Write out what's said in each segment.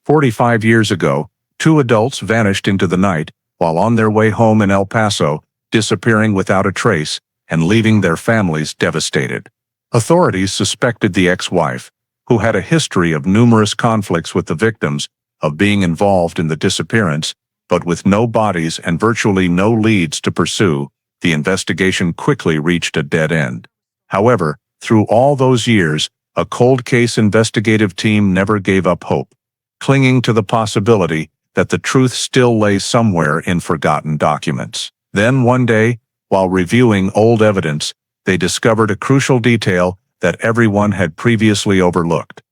45 years ago, two adults vanished into the night while on their way home in El Paso, disappearing without a trace and leaving their families devastated. Authorities suspected the ex-wife, who had a history of numerous conflicts with the victims, of being involved in the disappearance, but with no bodies and virtually no leads to pursue, the investigation quickly reached a dead end. However, through all those years, a cold case investigative team never gave up hope, clinging to the possibility that the truth still lay somewhere in forgotten documents. Then one day, while reviewing old evidence, they discovered a crucial detail that everyone had previously overlooked.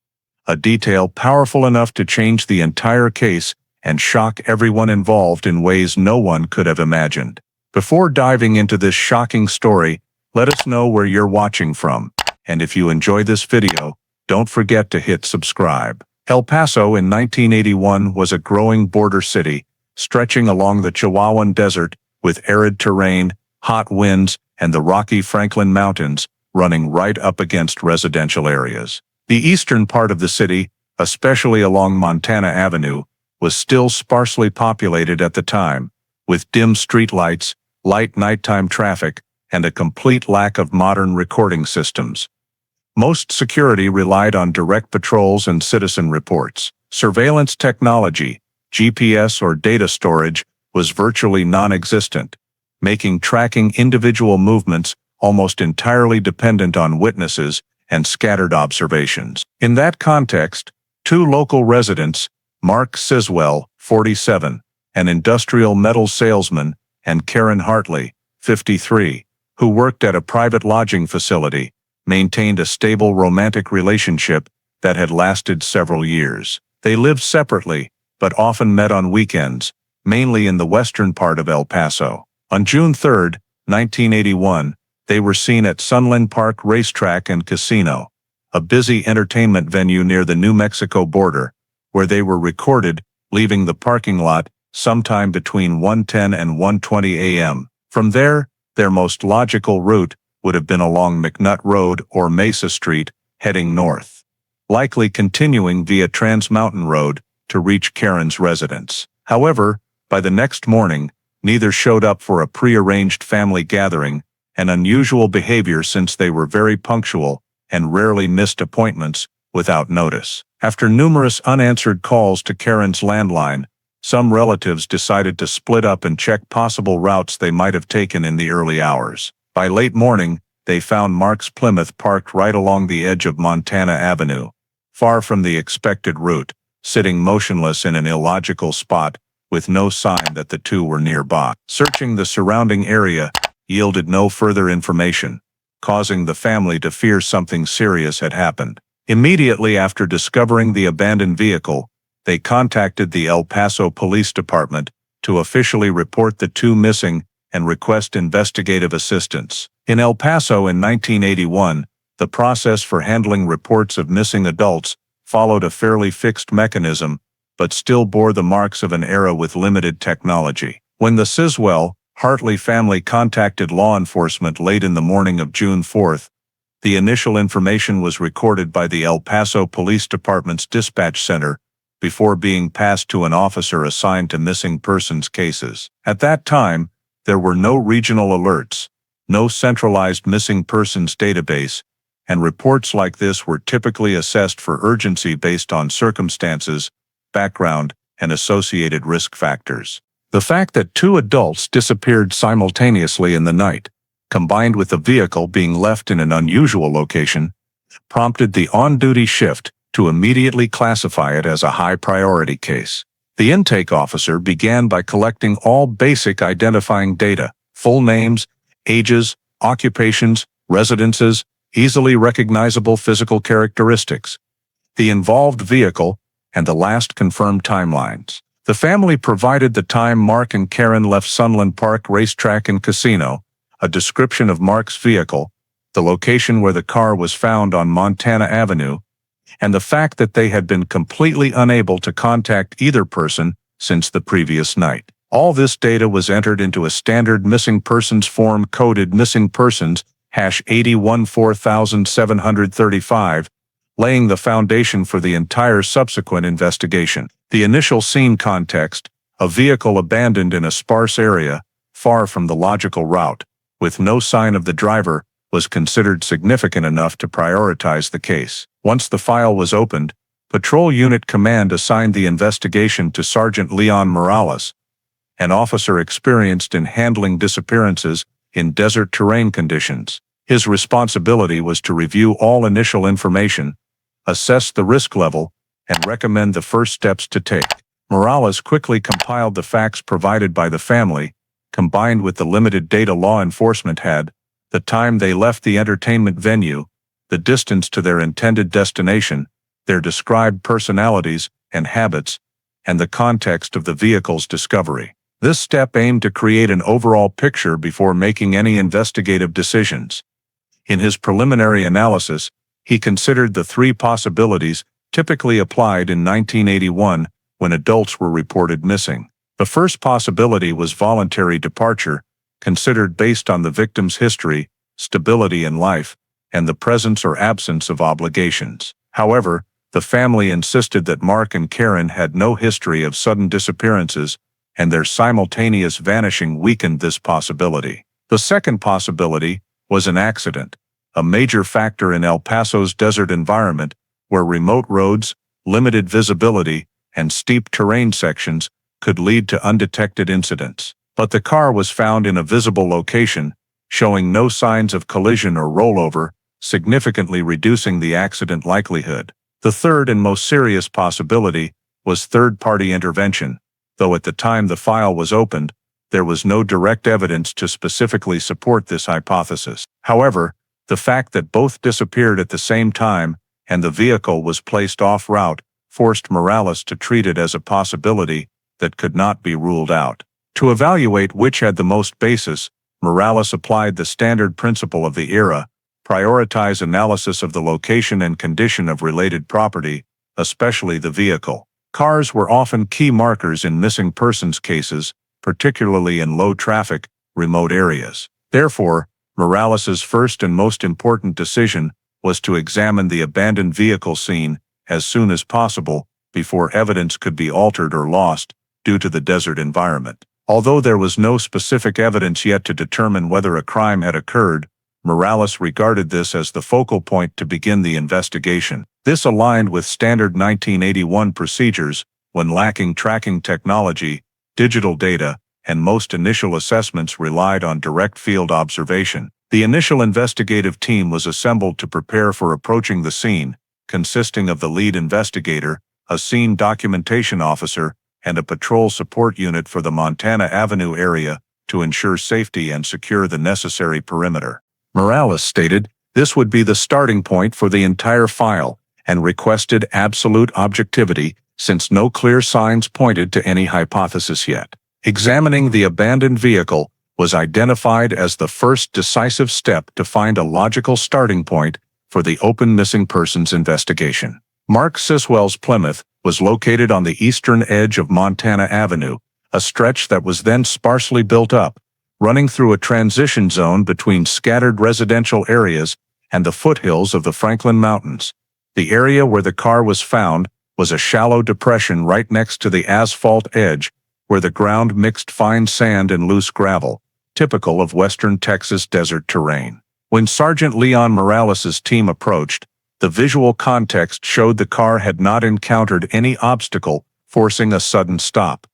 A detail powerful enough to change the entire case and shock everyone involved in ways no one could have imagined. Before diving into this shocking story, let us know where you're watching from, and if you enjoy this video, don't forget to hit subscribe. El Paso in 1981 was a growing border city, stretching along the Chihuahuan Desert with arid terrain, hot winds, and the rocky Franklin Mountains running right up against residential areas. The eastern part of the city, especially along Montana Avenue, was still sparsely populated at the time, with dim streetlights, light nighttime traffic, and a complete lack of modern recording systems. Most security relied on direct patrols and citizen reports. Surveillance technology, GPS or data storage, was virtually non-existent, making tracking individual movements almost entirely dependent on witnesses and scattered observations. In that context, two local residents, Mark Siswell, 47, an industrial metal salesman, and Karen Hartley, 53, who worked at a private lodging facility, maintained a stable romantic relationship that had lasted several years. They lived separately, but often met on weekends, mainly in the western part of El Paso. On June 3, 1981, they were seen at Sunland Park Racetrack and Casino, a busy entertainment venue near the New Mexico border, where they were recorded leaving the parking lot sometime between 1:10 and 1:20 a.m. From there, their most logical route would have been along McNutt Road or Mesa Street, heading north, likely continuing via Trans Mountain Road to reach Karen's residence. However, by the next morning, neither showed up for a pre-arranged family gathering, an unusual behavior since they were very punctual and rarely missed appointments without notice. After numerous unanswered calls to Karen's landline, some relatives decided to split up and check possible routes they might have taken in the early hours. By late morning, they found Mark's Plymouth parked right along the edge of Montana Avenue, far from the expected route, sitting motionless in an illogical spot with no sign that the two were nearby. Searching the surrounding area yielded no further information, causing the family to fear something serious had happened. Immediately after discovering the abandoned vehicle, they contacted the El Paso Police Department to officially report the two missing and request investigative assistance. In El Paso in 1981, the process for handling reports of missing adults followed a fairly fixed mechanism, but still bore the marks of an era with limited technology. When the Siswell, Hartley family contacted law enforcement late in the morning of June 4th, the initial information was recorded by the El Paso Police Department's dispatch center before being passed to an officer assigned to missing persons cases. At that time, there were no regional alerts, no centralized missing persons database, and reports like this were typically assessed for urgency based on circumstances, background, and associated risk factors. The fact that two adults disappeared simultaneously in the night, combined with the vehicle being left in an unusual location, prompted the on-duty shift to immediately classify it as a high-priority case. The intake officer began by collecting all basic identifying data: full names, ages, occupations, residences, easily recognizable physical characteristics, the involved vehicle, and the last confirmed timelines. The family provided the time Mark and Karen left Sunland Park Racetrack and Casino, a description of Mark's vehicle, the location where the car was found on Montana Avenue, and the fact that they had been completely unable to contact either person since the previous night. All this data was entered into a standard missing persons form coded missing persons #8014,735 laying the foundation for the entire subsequent investigation. The initial scene context, a vehicle abandoned in a sparse area, far from the logical route, with no sign of the driver, was considered significant enough to prioritize the case. Once the file was opened, Patrol Unit Command assigned the investigation to Sergeant Leon Morales, an officer experienced in handling disappearances in desert terrain conditions. His responsibility was to review all initial information, assess the risk level, and recommend the first steps to take. Morales quickly compiled the facts provided by the family, combined with the limited data law enforcement had, the time they left the entertainment venue, the distance to their intended destination, their described personalities and habits, and the context of the vehicle's discovery. This step aimed to create an overall picture before making any investigative decisions. In his preliminary analysis, he considered the three possibilities typically applied in 1981 when adults were reported missing. The first possibility was voluntary departure, considered based on the victim's history, stability in life, and the presence or absence of obligations. However, the family insisted that Mark and Karen had no history of sudden disappearances, and their simultaneous vanishing weakened this possibility. The second possibility was an accident, a major factor in El Paso's desert environment, where remote roads, limited visibility, and steep terrain sections could lead to undetected incidents. But the car was found in a visible location, showing no signs of collision or rollover, significantly reducing the accident likelihood. The third and most serious possibility was third-party intervention, though at the time the file was opened, there was no direct evidence to specifically support this hypothesis. However, the fact that both disappeared at the same time and the vehicle was placed off-route forced Morales to treat it as a possibility that could not be ruled out. To evaluate which had the most basis, Morales applied the standard principle of the era: prioritize analysis of the location and condition of related property, especially the vehicle. Cars were often key markers in missing persons cases, particularly in low-traffic, remote areas. Therefore, Morales's first and most important decision was to examine the abandoned vehicle scene as soon as possible before evidence could be altered or lost due to the desert environment. Although there was no specific evidence yet to determine whether a crime had occurred, Morales regarded this as the focal point to begin the investigation. This aligned with standard 1981 procedures when lacking tracking technology, digital data, and most initial assessments relied on direct field observation. The initial investigative team was assembled to prepare for approaching the scene, consisting of the lead investigator, a scene documentation officer, and a patrol support unit for the Montana Avenue area to ensure safety and secure the necessary perimeter. Morales stated this would be the starting point for the entire file and requested absolute objectivity since no clear signs pointed to any hypothesis yet. Examining the abandoned vehicle was identified as the first decisive step to find a logical starting point for the open missing persons investigation. Mark Siswell's Plymouth was located on the eastern edge of Montana Avenue, a stretch that was then sparsely built up, running through a transition zone between scattered residential areas and the foothills of the Franklin Mountains. The area where the car was found was a shallow depression right next to the asphalt edge, where the ground mixed fine sand and loose gravel, typical of western Texas desert terrain. When Sergeant Leon Morales's team approached, the visual context showed the car had not encountered any obstacle forcing a sudden stop.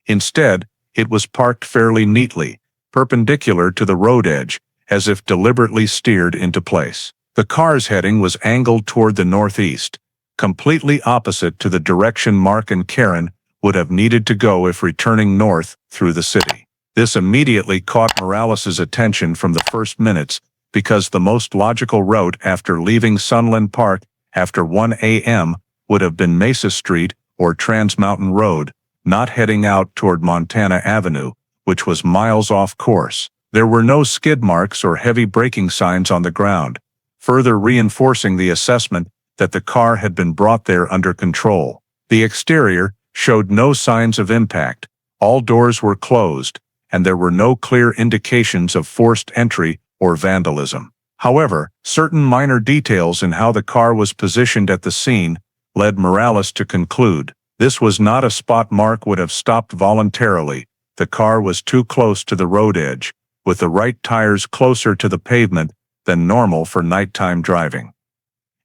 Instead, it was parked fairly neatly, perpendicular to the road edge, as if deliberately steered into place. The car's heading was angled toward the northeast, completely opposite to the direction Mark and Karen would have needed to go if returning north through the city. This immediately caught Morales's attention from the first minutes, because the most logical route after leaving Sunland Park after 1 a.m. would have been Mesa Street or Trans Mountain Road, not heading out toward Montana Avenue, which was miles off course. There were no skid marks or heavy braking signs on the ground, further reinforcing the assessment that the car had been brought there under control. The exterior showed no signs of impact, all doors were closed, and there were no clear indications of forced entry or vandalism. However, certain minor details in how the car was positioned at the scene led Morales to conclude this was not a spot Mark would have stopped voluntarily. The car was too close to the road edge, with the right tires closer to the pavement than normal for nighttime driving.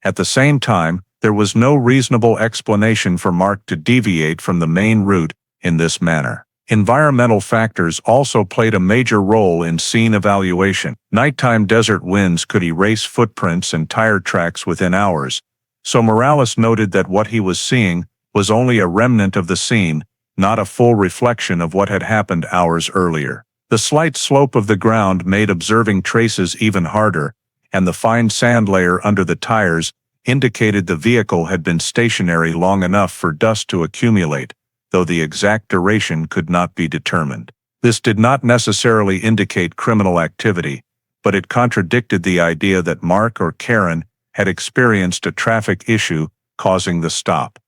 At the same time, there was no reasonable explanation for Mark to deviate from the main route in this manner. Environmental factors also played a major role in scene evaluation. Nighttime desert winds could erase footprints and tire tracks within hours, so Morales noted that what he was seeing was only a remnant of the scene, not a full reflection of what had happened hours earlier. The slight slope of the ground made observing traces even harder, and the fine sand layer under the tires indicated the vehicle had been stationary long enough for dust to accumulate, though the exact duration could not be determined. This did not necessarily indicate criminal activity, but it contradicted the idea that Mark or Karen had experienced a traffic issue causing the stop.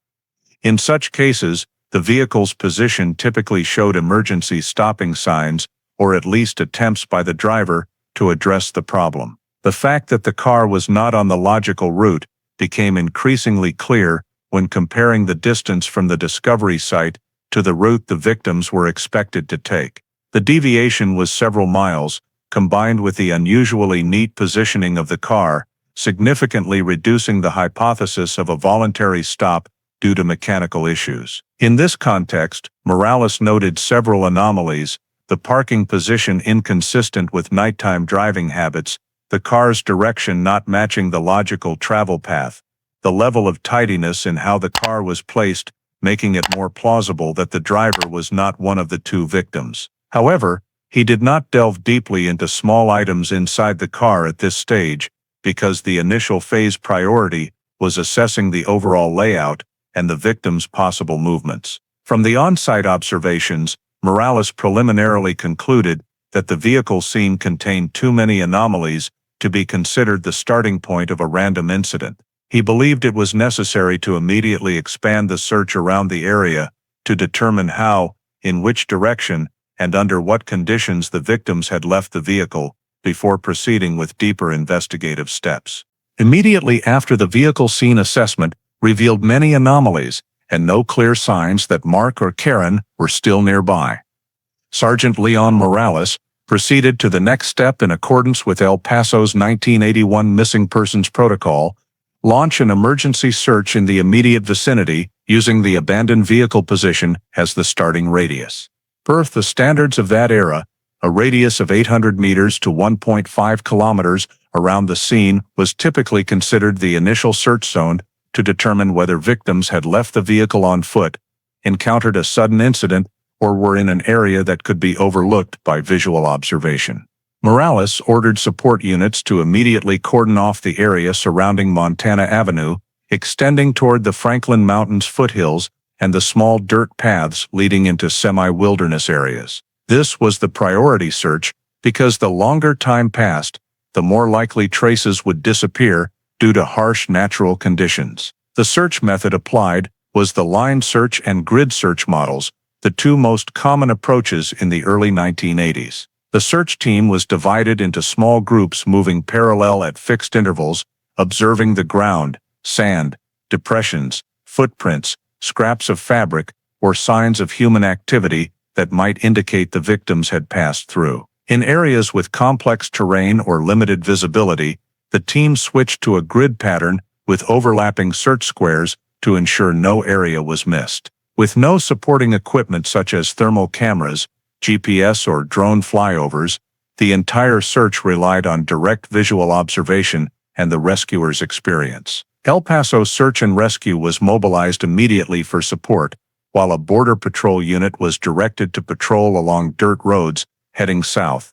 In such cases, the vehicle's position typically showed emergency stopping signs or at least attempts by the driver to address the problem. The fact that the car was not on the logical route became increasingly clear when comparing the distance from the discovery site to the route the victims were expected to take. The deviation was several miles, combined with the unusually neat positioning of the car, significantly reducing the hypothesis of a voluntary stop due to mechanical issues. In this context, Morales noted several anomalies: the parking position inconsistent with nighttime driving habits, the car's direction not matching the logical travel path, the level of tidiness in how the car was placed, making it more plausible that the driver was not one of the two victims. However, he did not delve deeply into small items inside the car at this stage, because the initial phase priority was assessing the overall layout and the victim's possible movements. From the on-site observations, Morales preliminarily concluded that the vehicle scene contained too many anomalies to be considered the starting point of a random incident. He believed it was necessary to immediately expand the search around the area to determine how, in which direction, and under what conditions the victims had left the vehicle before proceeding with deeper investigative steps. Immediately after the vehicle scene assessment revealed many anomalies and no clear signs that Mark or Karen were still nearby, Sergeant Leon Morales proceeded to the next step in accordance with El Paso's 1981 Missing Persons Protocol: launch an emergency search in the immediate vicinity using the abandoned vehicle position as the starting radius. Per the standards of that era, a radius of 800 meters to 1.5 kilometers around the scene was typically considered the initial search zone to determine whether victims had left the vehicle on foot, encountered a sudden incident, or were in an area that could be overlooked by visual observation. Morales ordered support units to immediately cordon off the area surrounding Montana Avenue, extending toward the Franklin Mountains foothills and the small dirt paths leading into semi-wilderness areas. This was the priority search because the longer time passed, the more likely traces would disappear due to harsh natural conditions. The search method applied was the line search and grid search models, the two most common approaches in the early 1980s. The search team was divided into small groups moving parallel at fixed intervals, observing the ground, sand, depressions, footprints, scraps of fabric, or signs of human activity that might indicate the victims had passed through. In areas with complex terrain or limited visibility, the team switched to a grid pattern with overlapping search squares to ensure no area was missed. With no supporting equipment such as thermal cameras, GPS, or drone flyovers, the entire search relied on direct visual observation and the rescuers' experience. El Paso Search and Rescue was mobilized immediately for support, while a Border Patrol unit was directed to patrol along dirt roads heading south,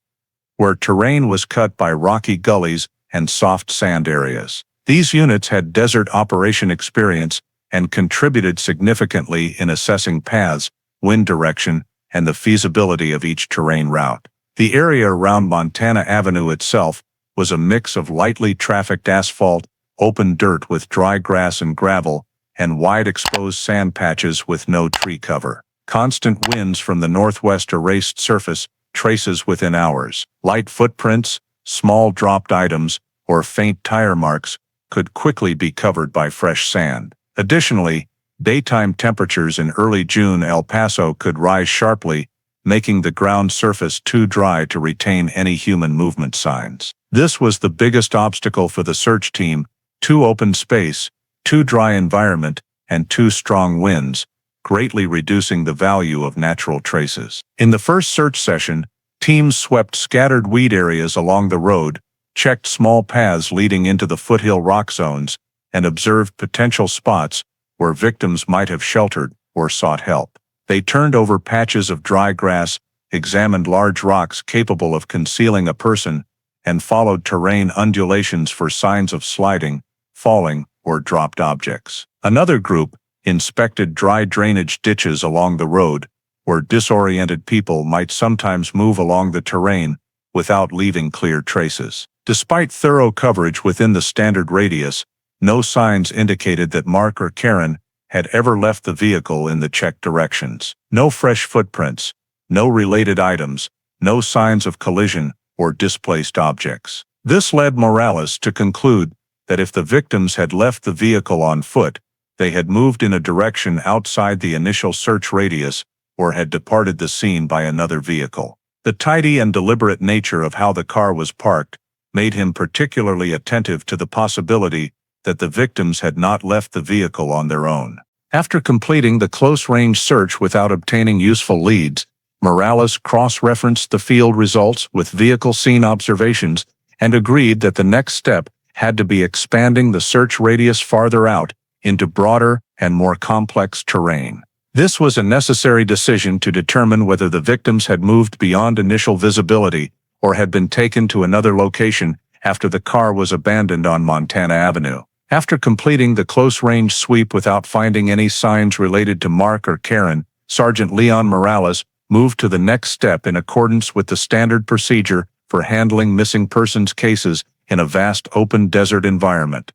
where terrain was cut by rocky gullies and soft sand areas. These units had desert operation experience and contributed significantly in assessing paths, wind direction, and the feasibility of each terrain route. The area around Montana Avenue itself was a mix of lightly trafficked asphalt, open dirt with dry grass and gravel, and wide exposed sand patches with no tree cover. Constant winds from the northwest erased surface traces within hours. Light footprints, small dropped items, or faint tire marks could quickly be covered by fresh sand. Additionally, daytime temperatures in early June El Paso could rise sharply, making the ground surface too dry to retain any human movement signs. This was the biggest obstacle for the search team: too open space, too dry environment, and too strong winds, greatly reducing the value of natural traces. In the first search session, teams swept scattered weed areas along the road, checked small paths leading into the foothill rock zones, and observed potential spots where victims might have sheltered or sought help. They turned over patches of dry grass, examined large rocks capable of concealing a person, and followed terrain undulations for signs of sliding, falling, or dropped objects. Another group inspected dry drainage ditches along the road, where disoriented people might sometimes move along the terrain without leaving clear traces. Despite thorough coverage within the standard radius, no signs indicated that Mark or Karen had ever left the vehicle in the checked directions. No fresh footprints, no related items, no signs of collision or displaced objects. This led Morales to conclude that if the victims had left the vehicle on foot, they had moved in a direction outside the initial search radius or had departed the scene by another vehicle. The tidy and deliberate nature of how the car was parked made him particularly attentive to the possibility that the victims had not left the vehicle on their own. After completing the close-range search without obtaining useful leads, Morales cross-referenced the field results with vehicle scene observations and agreed that the next step had to be expanding the search radius farther out into broader and more complex terrain. This was a necessary decision to determine whether the victims had moved beyond initial visibility or had been taken to another location after the car was abandoned on Montana Avenue. After completing the close-range sweep without finding any signs related to Mark or Karen, Sergeant Leon Morales moved to the next step in accordance with the standard procedure for handling missing persons cases in a vast open desert environment,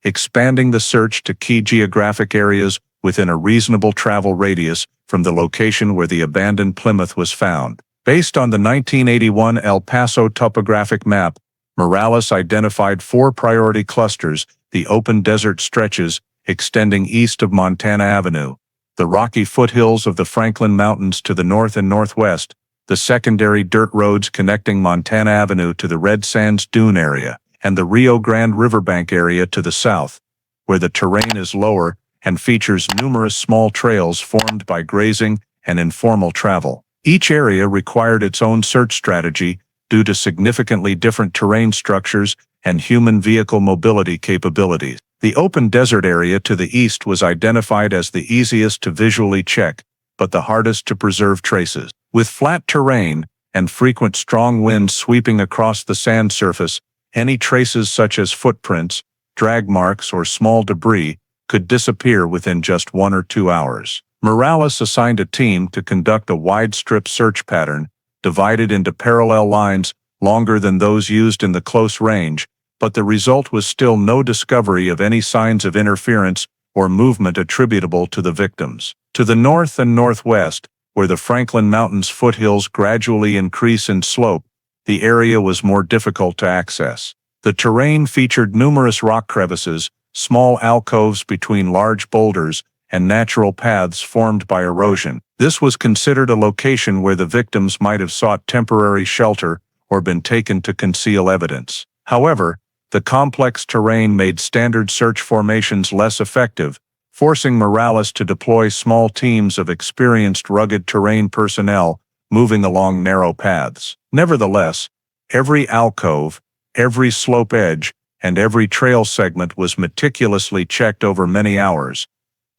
expanding the search to key geographic areas within a reasonable travel radius from the location where the abandoned Plymouth was found. Based on the 1981 El Paso topographic map, Morales identified 4 priority clusters: the open desert stretches extending east of Montana Avenue, the rocky foothills of the Franklin Mountains to the north and northwest, the secondary dirt roads connecting Montana Avenue to the Red Sands Dune area, and the Rio Grande Riverbank area to the south, where the terrain is lower and features numerous small trails formed by grazing and informal travel. Each area required its own search strategy due to significantly different terrain structures and human vehicle mobility capabilities. The open desert area to the east was identified as the easiest to visually check, but the hardest to preserve traces. With flat terrain and frequent strong winds sweeping across the sand surface, any traces such as footprints, drag marks, or small debris could disappear within just 1 or 2 hours. Morales assigned a team to conduct a wide strip search pattern, divided into parallel lines longer than those used in the close range, but the result was still no discovery of any signs of interference or movement attributable to the victims. To the north and northwest, where the Franklin Mountains foothills gradually increase in slope, the area was more difficult to access. The terrain featured numerous rock crevices, small alcoves between large boulders, and natural paths formed by erosion. This was considered a location where the victims might have sought temporary shelter or been taken to conceal evidence. However, the complex terrain made standard search formations less effective, forcing Morales to deploy small teams of experienced rugged terrain personnel moving along narrow paths. Nevertheless, every alcove, every slope edge, and every trail segment was meticulously checked over many hours,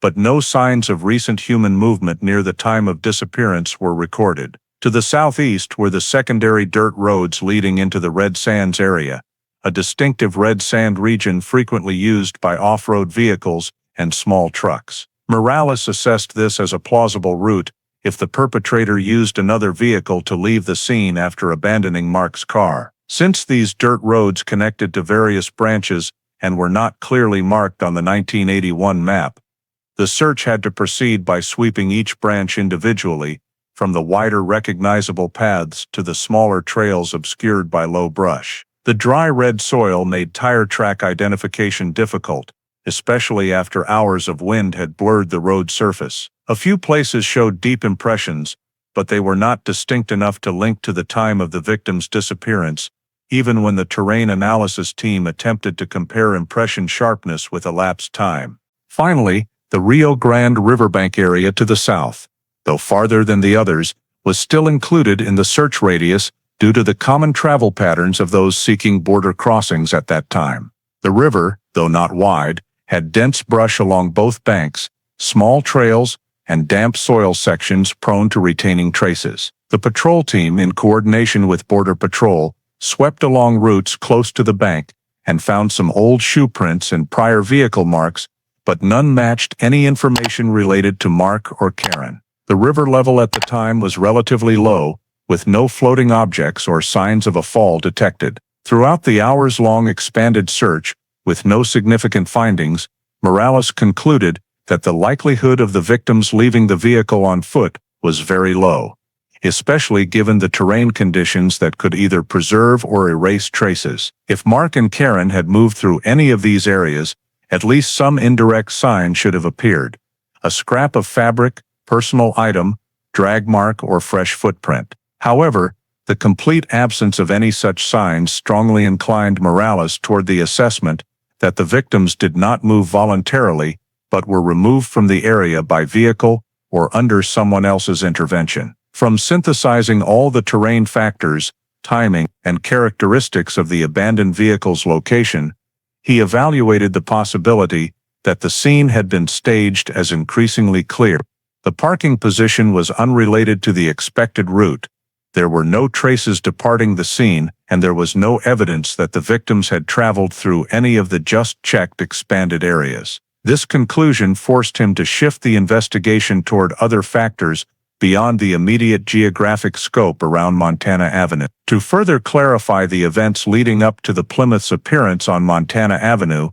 but no signs of recent human movement near the time of disappearance were recorded. To the southeast were the secondary dirt roads leading into the Red Sands area, a distinctive red sand region frequently used by off-road vehicles and small trucks. Morales assessed this as a plausible route if the perpetrator used another vehicle to leave the scene after abandoning Mark's car. Since these dirt roads connected to various branches and were not clearly marked on the 1981 map, the search had to proceed by sweeping each branch individually, from the wider recognizable paths to the smaller trails obscured by low brush. The dry red soil made tire track identification difficult, especially after hours of wind had blurred the road surface. A few places showed deep impressions, but they were not distinct enough to link to the time of the victim's disappearance, even when the terrain analysis team attempted to compare impression sharpness with elapsed time. Finally, the Rio Grande riverbank area to the south, though farther than the others, was still included in the search radius due to the common travel patterns of those seeking border crossings at that time. The river, though not wide, had dense brush along both banks, small trails, and damp soil sections prone to retaining traces. The patrol team, in coordination with Border Patrol, swept along routes close to the bank and found some old shoe prints and prior vehicle marks, but none matched any information related to Mark or Karen. The river level at the time was relatively low, with no floating objects or signs of a fall detected. Throughout the hours-long expanded search, with no significant findings, Morales concluded that the likelihood of the victims leaving the vehicle on foot was very low, especially given the terrain conditions that could either preserve or erase traces. If Mark and Karen had moved through any of these areas, at least some indirect sign should have appeared: a scrap of fabric, personal item, drag mark, or fresh footprint. However, the complete absence of any such signs strongly inclined Morales toward the assessment that the victims did not move voluntarily but were removed from the area by vehicle or under someone else's intervention. From synthesizing all the terrain factors, timing, and characteristics of the abandoned vehicle's location, he evaluated the possibility that the scene had been staged as increasingly clear. The parking position was unrelated to the expected route. There were no traces departing the scene, and there was no evidence that the victims had traveled through any of the just-checked expanded areas. This conclusion forced him to shift the investigation toward other factors beyond the immediate geographic scope around Montana Avenue. To further clarify the events leading up to the Plymouth's appearance on Montana Avenue,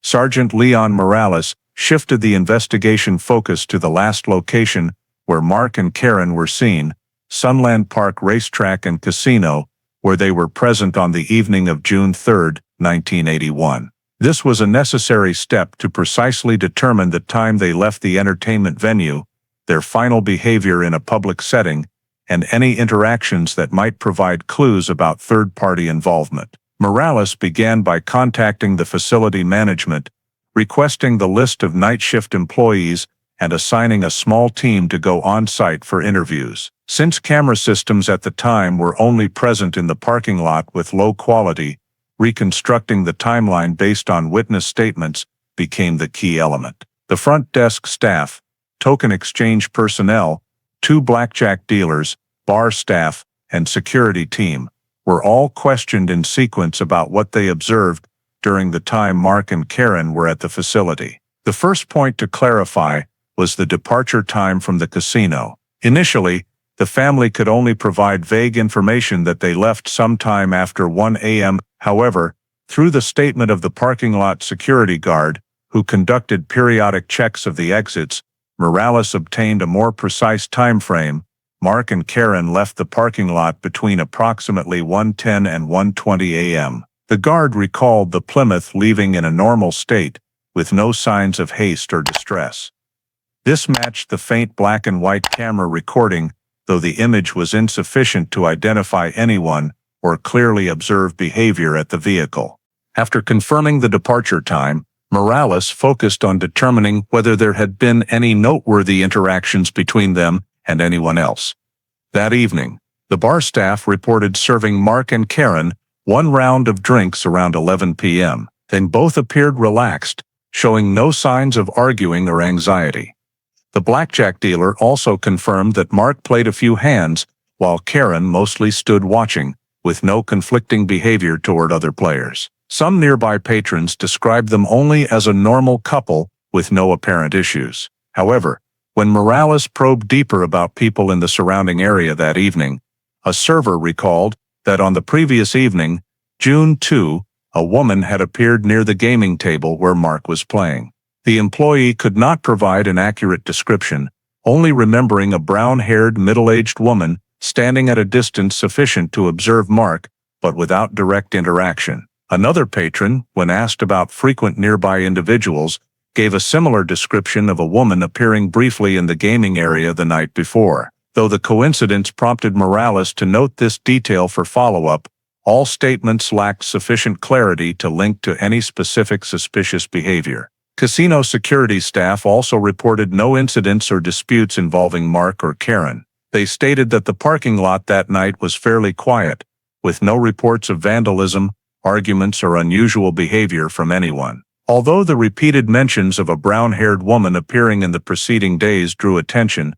Sergeant Leon Morales shifted the investigation focus to the last location where Mark and Karen were seen, Sunland Park Racetrack and Casino, where they were present on the evening of June 3, 1981. This was a necessary step to precisely determine the time they left the entertainment venue, their final behavior in a public setting, and any interactions that might provide clues about third-party involvement. Morales began by contacting the facility management, requesting the list of night shift employees and assigning a small team to go on-site for interviews. Since camera systems at the time were only present in the parking lot with low quality, reconstructing the timeline based on witness statements became the key element. The front desk staff, token exchange personnel, 2 blackjack dealers, bar staff, and security team were all questioned in sequence about what they observed during the time Mark and Karen were at the facility. The first point to clarify was the departure time from the casino. Initially, the family could only provide vague information that they left sometime after 1 a.m. However, through the statement of the parking lot security guard, who conducted periodic checks of the exits, Morales obtained a more precise time frame. Mark and Karen left the parking lot between approximately 1:10 and 1:20 a.m. The guard recalled the Plymouth leaving in a normal state, with no signs of haste or distress. This matched the faint black and white camera recording, though the image was insufficient to identify anyone or clearly observe behavior at the vehicle. After confirming the departure time, Morales focused on determining whether there had been any noteworthy interactions between them and anyone else. That evening, the bar staff reported serving Mark and Karen 1 round of drinks around 11 p.m. Then both appeared relaxed, showing no signs of arguing or anxiety. The blackjack dealer also confirmed that Mark played a few hands, while Karen mostly stood watching, with no conflicting behavior toward other players. Some nearby patrons described them only as a normal couple with no apparent issues. However, when Morales probed deeper about people in the surrounding area that evening, a server recalled that on the previous evening, June 2, a woman had appeared near the gaming table where Mark was playing. The employee could not provide an accurate description, only remembering a brown-haired middle-aged woman standing at a distance sufficient to observe Mark, but without direct interaction. Another patron, when asked about frequent nearby individuals, gave a similar description of a woman appearing briefly in the gaming area the night before. Though the coincidence prompted Morales to note this detail for follow-up, all statements lacked sufficient clarity to link to any specific suspicious behavior. Casino security staff also reported no incidents or disputes involving Mark or Karen. They stated that the parking lot that night was fairly quiet, with no reports of vandalism, arguments, or unusual behavior from anyone. Although the repeated mentions of a brown-haired woman appearing in the preceding days drew attention,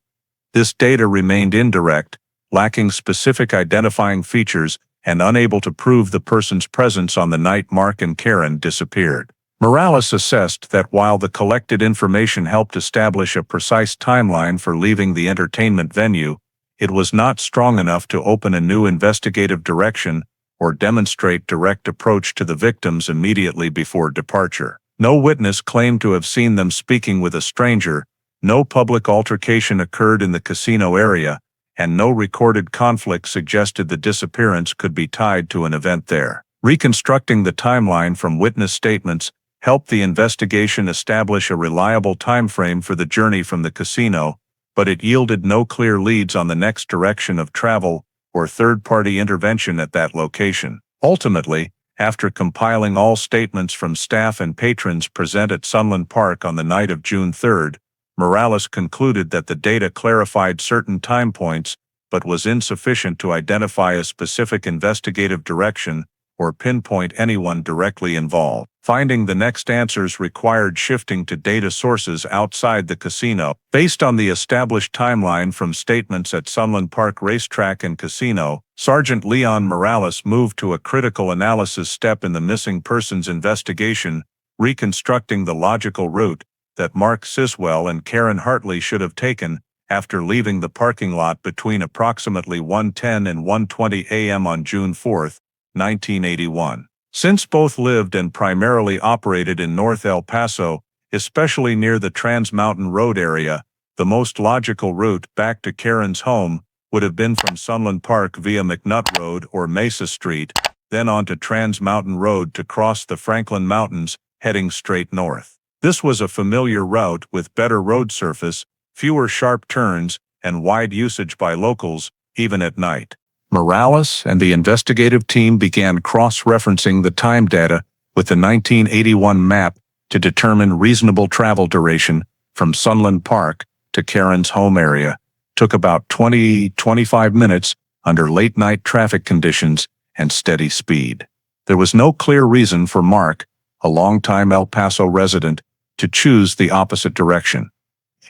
this data remained indirect, lacking specific identifying features, and unable to prove the person's presence on the night Mark and Karen disappeared. Morales assessed that while the collected information helped establish a precise timeline for leaving the entertainment venue, it was not strong enough to open a new investigative direction or demonstrate direct approach to the victims immediately before departure. No witness claimed to have seen them speaking with a stranger, no public altercation occurred in the casino area, and no recorded conflict suggested the disappearance could be tied to an event there. Reconstructing the timeline from witness statements helped the investigation establish a reliable timeframe for the journey from the casino, but it yielded no clear leads on the next direction of travel or third-party intervention at that location. Ultimately, after compiling all statements from staff and patrons present at Sunland Park on the night of June 3, Morales concluded that the data clarified certain time points but was insufficient to identify a specific investigative direction or pinpoint anyone directly involved. Finding the next answers required shifting to data sources outside the casino. Based on the established timeline from statements at Sunland Park Racetrack and Casino, Sergeant Leon Morales moved to a critical analysis step in the missing persons investigation, reconstructing the logical route that Mark Siswell and Karen Hartley should have taken after leaving the parking lot between approximately 1:10 and 1:20 a.m. on June 4, 1981. Since both lived and primarily operated in North El Paso, especially near the Trans Mountain Road area, the most logical route back to Karen's home would have been from Sunland Park via McNutt Road or Mesa Street, then onto Trans Mountain Road to cross the Franklin Mountains, heading straight north. This was a familiar route with better road surface, fewer sharp turns, and wide usage by locals, even at night. Morales and the investigative team began cross-referencing the time data with the 1981 map to determine reasonable travel duration from Sunland Park to Karen's home area. Took about 20-25 minutes under late-night traffic conditions and steady speed. There was no clear reason for Mark, a longtime El Paso resident, to choose the opposite direction.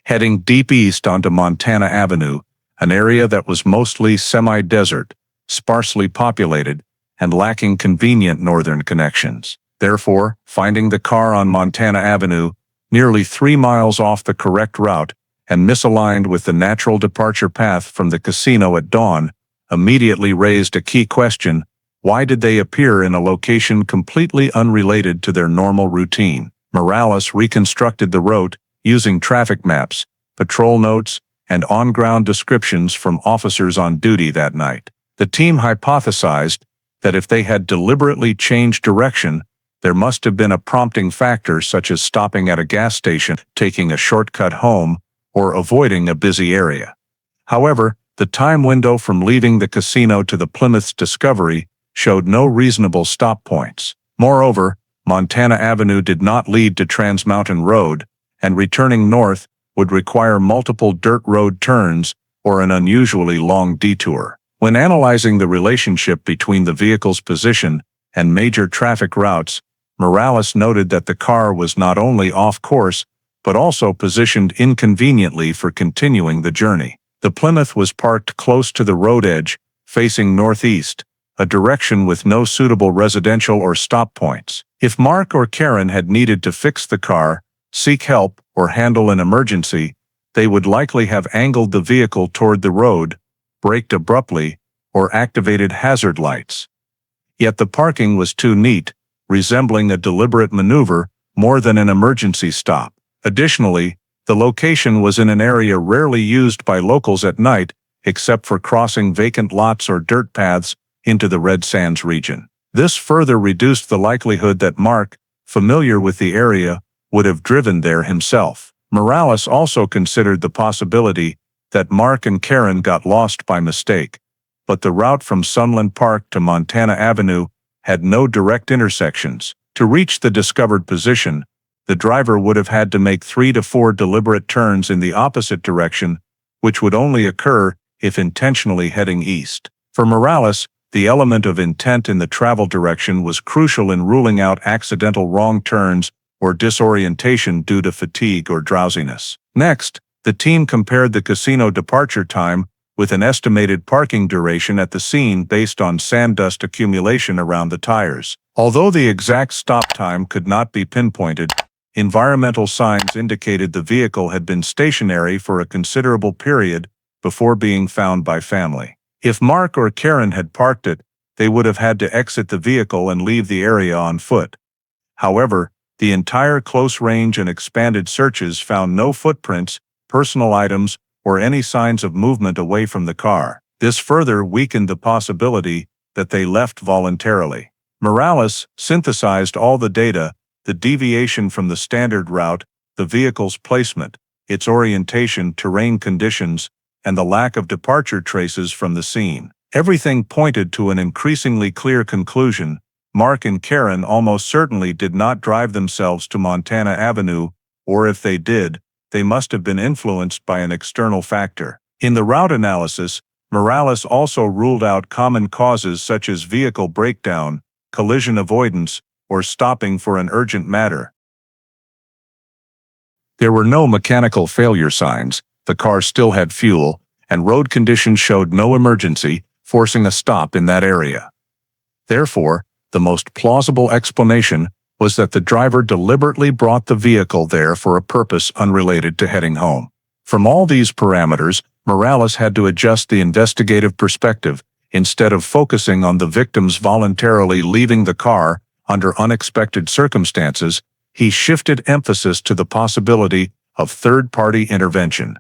Heading deep east onto Montana Avenue, an area that was mostly semi-desert, sparsely populated, and lacking convenient northern connections. Therefore, finding the car on Montana Avenue, nearly 3 miles off the correct route and misaligned with the natural departure path from the casino at dawn, immediately raised a key question: why did they appear in a location completely unrelated to their normal routine? Morales reconstructed the route using traffic maps, patrol notes, and on-ground descriptions from officers on duty that night. The team hypothesized that if they had deliberately changed direction, there must have been a prompting factor such as stopping at a gas station, taking a shortcut home, or avoiding a busy area. However, the time window from leaving the casino to the Plymouth's discovery showed no reasonable stop points. Moreover, Montana Avenue did not lead to Trans Mountain Road, and returning north would require multiple dirt road turns or an unusually long detour. When analyzing the relationship between the vehicle's position and major traffic routes, Morales noted that the car was not only off course, but also positioned inconveniently for continuing the journey. The Plymouth was parked close to the road edge, facing northeast, a direction with no suitable residential or stop points. If Mark or Karen had needed to fix the car, seek help, or handle an emergency, they would likely have angled the vehicle toward the road, braked abruptly, or activated hazard lights. Yet the parking was too neat, resembling a deliberate maneuver more than an emergency stop. Additionally, the location was in an area rarely used by locals at night, except for crossing vacant lots or dirt paths, into the Red Sands region. This further reduced the likelihood that Mark, familiar with the area, would have driven there himself. Morales also considered the possibility that Mark and Karen got lost by mistake, but the route from Sunland Park to Montana Avenue had no direct intersections. To reach the discovered position, the driver would have had to make 3 to 4 deliberate turns in the opposite direction, which would only occur if intentionally heading east. For Morales, the element of intent in the travel direction was crucial in ruling out accidental wrong turns or disorientation due to fatigue or drowsiness. Next, the team compared the casino departure time with an estimated parking duration at the scene based on sand dust accumulation around the tires. Although the exact stop time could not be pinpointed, environmental signs indicated the vehicle had been stationary for a considerable period before being found by family. If Mark or Karen had parked it, they would have had to exit the vehicle and leave the area on foot. However, the entire close range and expanded searches found no footprints, personal items, or any signs of movement away from the car. This further weakened the possibility that they left voluntarily. Morales synthesized all the data: the deviation from the standard route, the vehicle's placement, its orientation, terrain conditions, and the lack of departure traces from the scene. Everything pointed to an increasingly clear conclusion: Mark and Karen almost certainly did not drive themselves to Montana Avenue, or if they did, they must have been influenced by an external factor. In the route analysis, Morales also ruled out common causes such as vehicle breakdown, collision avoidance, or stopping for an urgent matter. There were no mechanical failure signs, the car still had fuel, and road conditions showed no emergency, forcing a stop in that area. Therefore, the most plausible explanation was that the driver deliberately brought the vehicle there for a purpose unrelated to heading home. From all these parameters, Morales had to adjust the investigative perspective. Instead of focusing on the victims voluntarily leaving the car under unexpected circumstances, he shifted emphasis to the possibility of third-party intervention.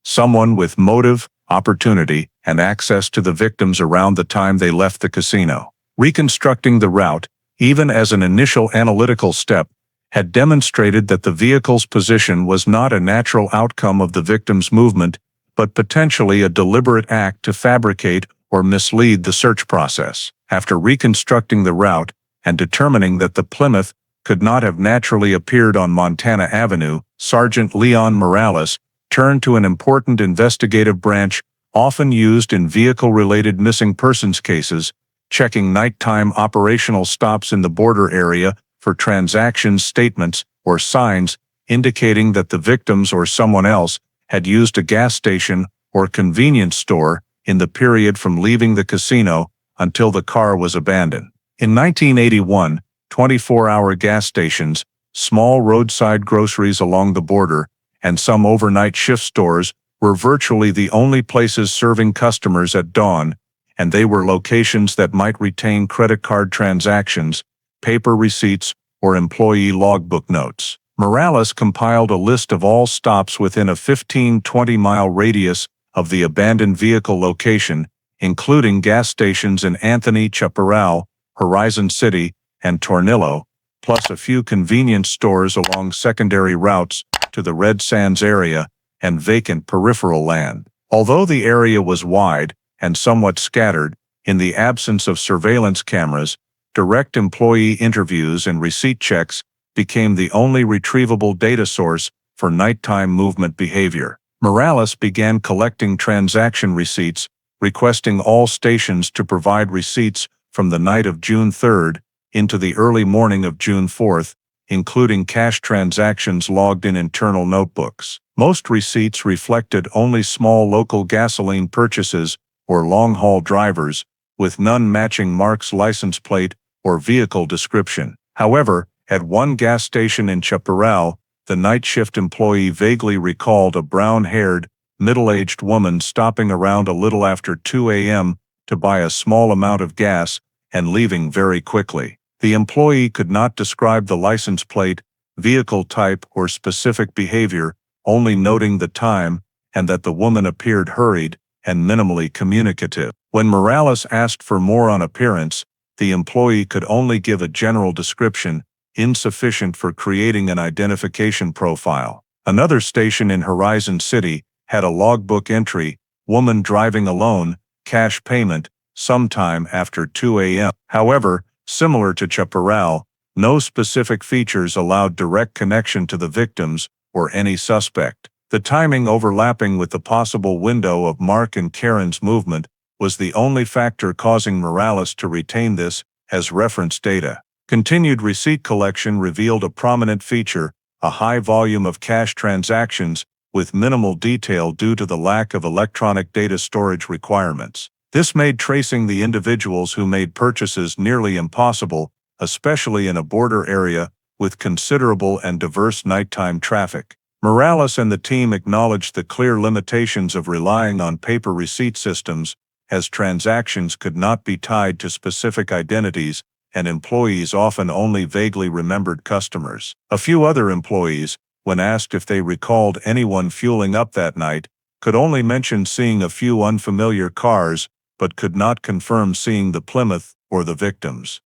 Someone with motive, opportunity, and access to the victims around the time they left the casino. Reconstructing the route, even as an initial analytical step, had demonstrated that the vehicle's position was not a natural outcome of the victim's movement, but potentially a deliberate act to fabricate or mislead the search process. After reconstructing the route and determining that the Plymouth could not have naturally appeared on Montana Avenue, Sergeant Leon Morales turned to an important investigative branch often used in vehicle-related missing persons cases: checking nighttime operational stops in the border area for transaction statements or signs indicating that the victims or someone else had used a gas station or convenience store in the period from leaving the casino until the car was abandoned. In 1981, 24-hour gas stations, small roadside groceries along the border, and some overnight shift stores were virtually the only places serving customers at dawn, and they were locations that might retain credit card transactions, paper receipts, or employee logbook notes. Morales compiled a list of all stops within a 15-20-mile radius of the abandoned vehicle location, including gas stations in Anthony, Chaparral, Horizon City, and Tornillo, plus a few convenience stores along secondary routes to the Red Sands area and vacant peripheral land. Although the area was wide and somewhat scattered, in the absence of surveillance cameras, direct employee interviews and receipt checks became the only retrievable data source for nighttime movement behavior. Morales began collecting transaction receipts, requesting all stations to provide receipts from the night of June 3rd into the early morning of June 4th, including cash transactions logged in internal notebooks. Most receipts reflected only small local gasoline purchases or long-haul drivers, with none matching Mark's license plate or vehicle description. However, at one gas station in Chaparral, the night shift employee vaguely recalled a brown-haired, middle-aged woman stopping around a little after 2 a.m. to buy a small amount of gas and leaving very quickly. The employee could not describe the license plate, vehicle type, or specific behavior, only noting the time and that the woman appeared hurried and minimally communicative. When Morales asked for more on appearance, the employee could only give a general description, insufficient for creating an identification profile. Another station in Horizon City had a logbook entry, woman driving alone, cash payment, sometime after 2 a.m. However, similar to Chaparral, no specific features allowed direct connection to the victims or any suspect. The timing overlapping with the possible window of Mark and Karen's movement was the only factor causing Morales to retain this as reference data. Continued receipt collection revealed a prominent feature, a high volume of cash transactions with minimal detail due to the lack of electronic data storage requirements. This made tracing the individuals who made purchases nearly impossible, especially in a border area with considerable and diverse nighttime traffic. Morales and the team acknowledged the clear limitations of relying on paper receipt systems, as transactions could not be tied to specific identities and employees often only vaguely remembered customers. A few other employees, when asked if they recalled anyone fueling up that night, could only mention seeing a few unfamiliar cars, but could not confirm seeing the Plymouth or the victims.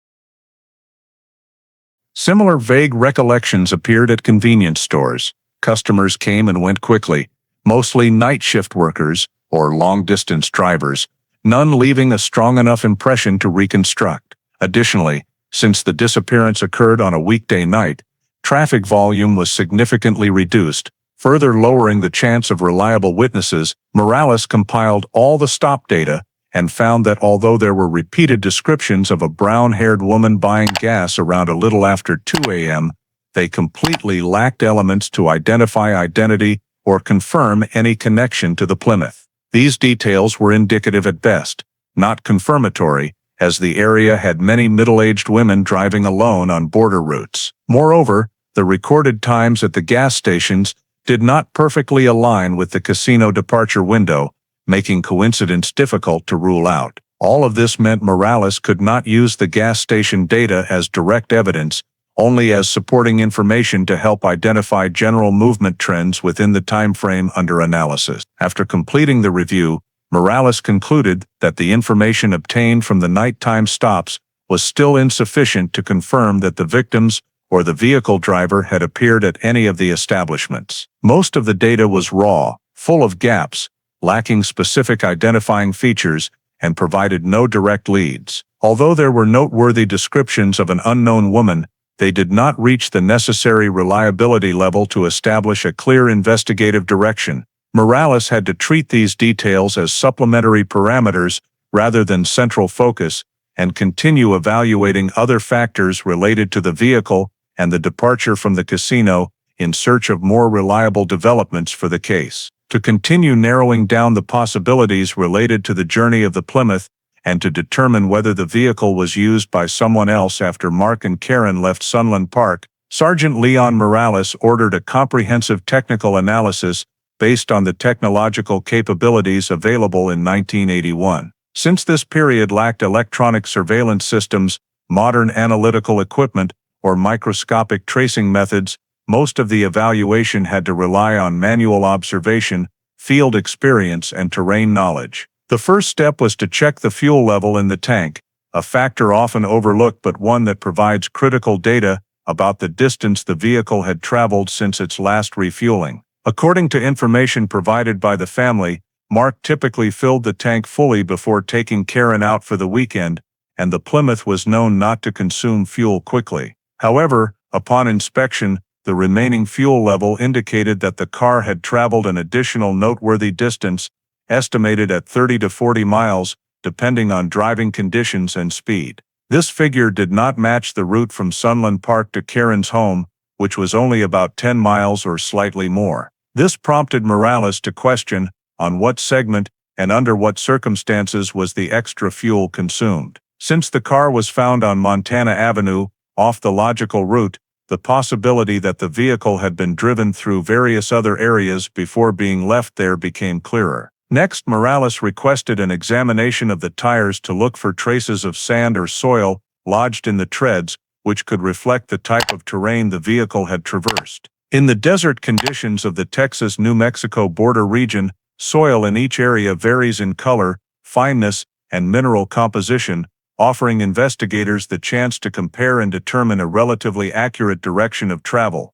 Similar vague recollections appeared at convenience stores. Customers came and went quickly, mostly night shift workers or long-distance drivers, none leaving a strong enough impression to reconstruct. Additionally, since the disappearance occurred on a weekday night, traffic volume was significantly reduced, further lowering the chance of reliable witnesses. Morales compiled all the stop data and found that although there were repeated descriptions of a brown-haired woman buying gas around a little after 2 a.m., they completely lacked elements to identify identity or confirm any connection to the Plymouth. These details were indicative at best, not confirmatory, as the area had many middle-aged women driving alone on border routes. Moreover, the recorded times at the gas stations did not perfectly align with the casino departure window, making coincidence difficult to rule out. All of this meant Morales could not use the gas station data as direct evidence, only as supporting information to help identify general movement trends within the time frame under analysis. After completing the review, Morales concluded that the information obtained from the nighttime stops was still insufficient to confirm that the victims or the vehicle driver had appeared at any of the establishments. Most of the data was raw, full of gaps, lacking specific identifying features, and provided no direct leads. Although there were noteworthy descriptions of an unknown woman, they did not reach the necessary reliability level to establish a clear investigative direction. Morales had to treat these details as supplementary parameters rather than central focus, and continue evaluating other factors related to the vehicle and the departure from the casino in search of more reliable developments for the case. To continue narrowing down the possibilities related to the journey of the Plymouth and to determine whether the vehicle was used by someone else after Mark and Karen left Sunland Park, Sergeant Leon Morales ordered a comprehensive technical analysis based on the technological capabilities available in 1981. Since this period lacked electronic surveillance systems, modern analytical equipment, or microscopic tracing methods, most of the evaluation had to rely on manual observation, field experience, and terrain knowledge. The first step was to check the fuel level in the tank, a factor often overlooked but one that provides critical data about the distance the vehicle had traveled since its last refueling. According to information provided by the family, Mark typically filled the tank fully before taking Karen out for the weekend, and the Plymouth was known not to consume fuel quickly. However, upon inspection, the remaining fuel level indicated that the car had traveled an additional noteworthy distance, estimated at 30 to 40 miles, depending on driving conditions and speed. This figure did not match the route from Sunland Park to Karen's home, which was only about 10 miles or slightly more. This prompted Morales to question on what segment and under what circumstances was the extra fuel consumed. Since the car was found on Montana Avenue, off the logical route, the possibility that the vehicle had been driven through various other areas before being left there became clearer. Next, Morales requested an examination of the tires to look for traces of sand or soil lodged in the treads, which could reflect the type of terrain the vehicle had traversed. In the desert conditions of the Texas-New Mexico border region, soil in each area varies in color, fineness, and mineral composition, offering investigators the chance to compare and determine a relatively accurate direction of travel.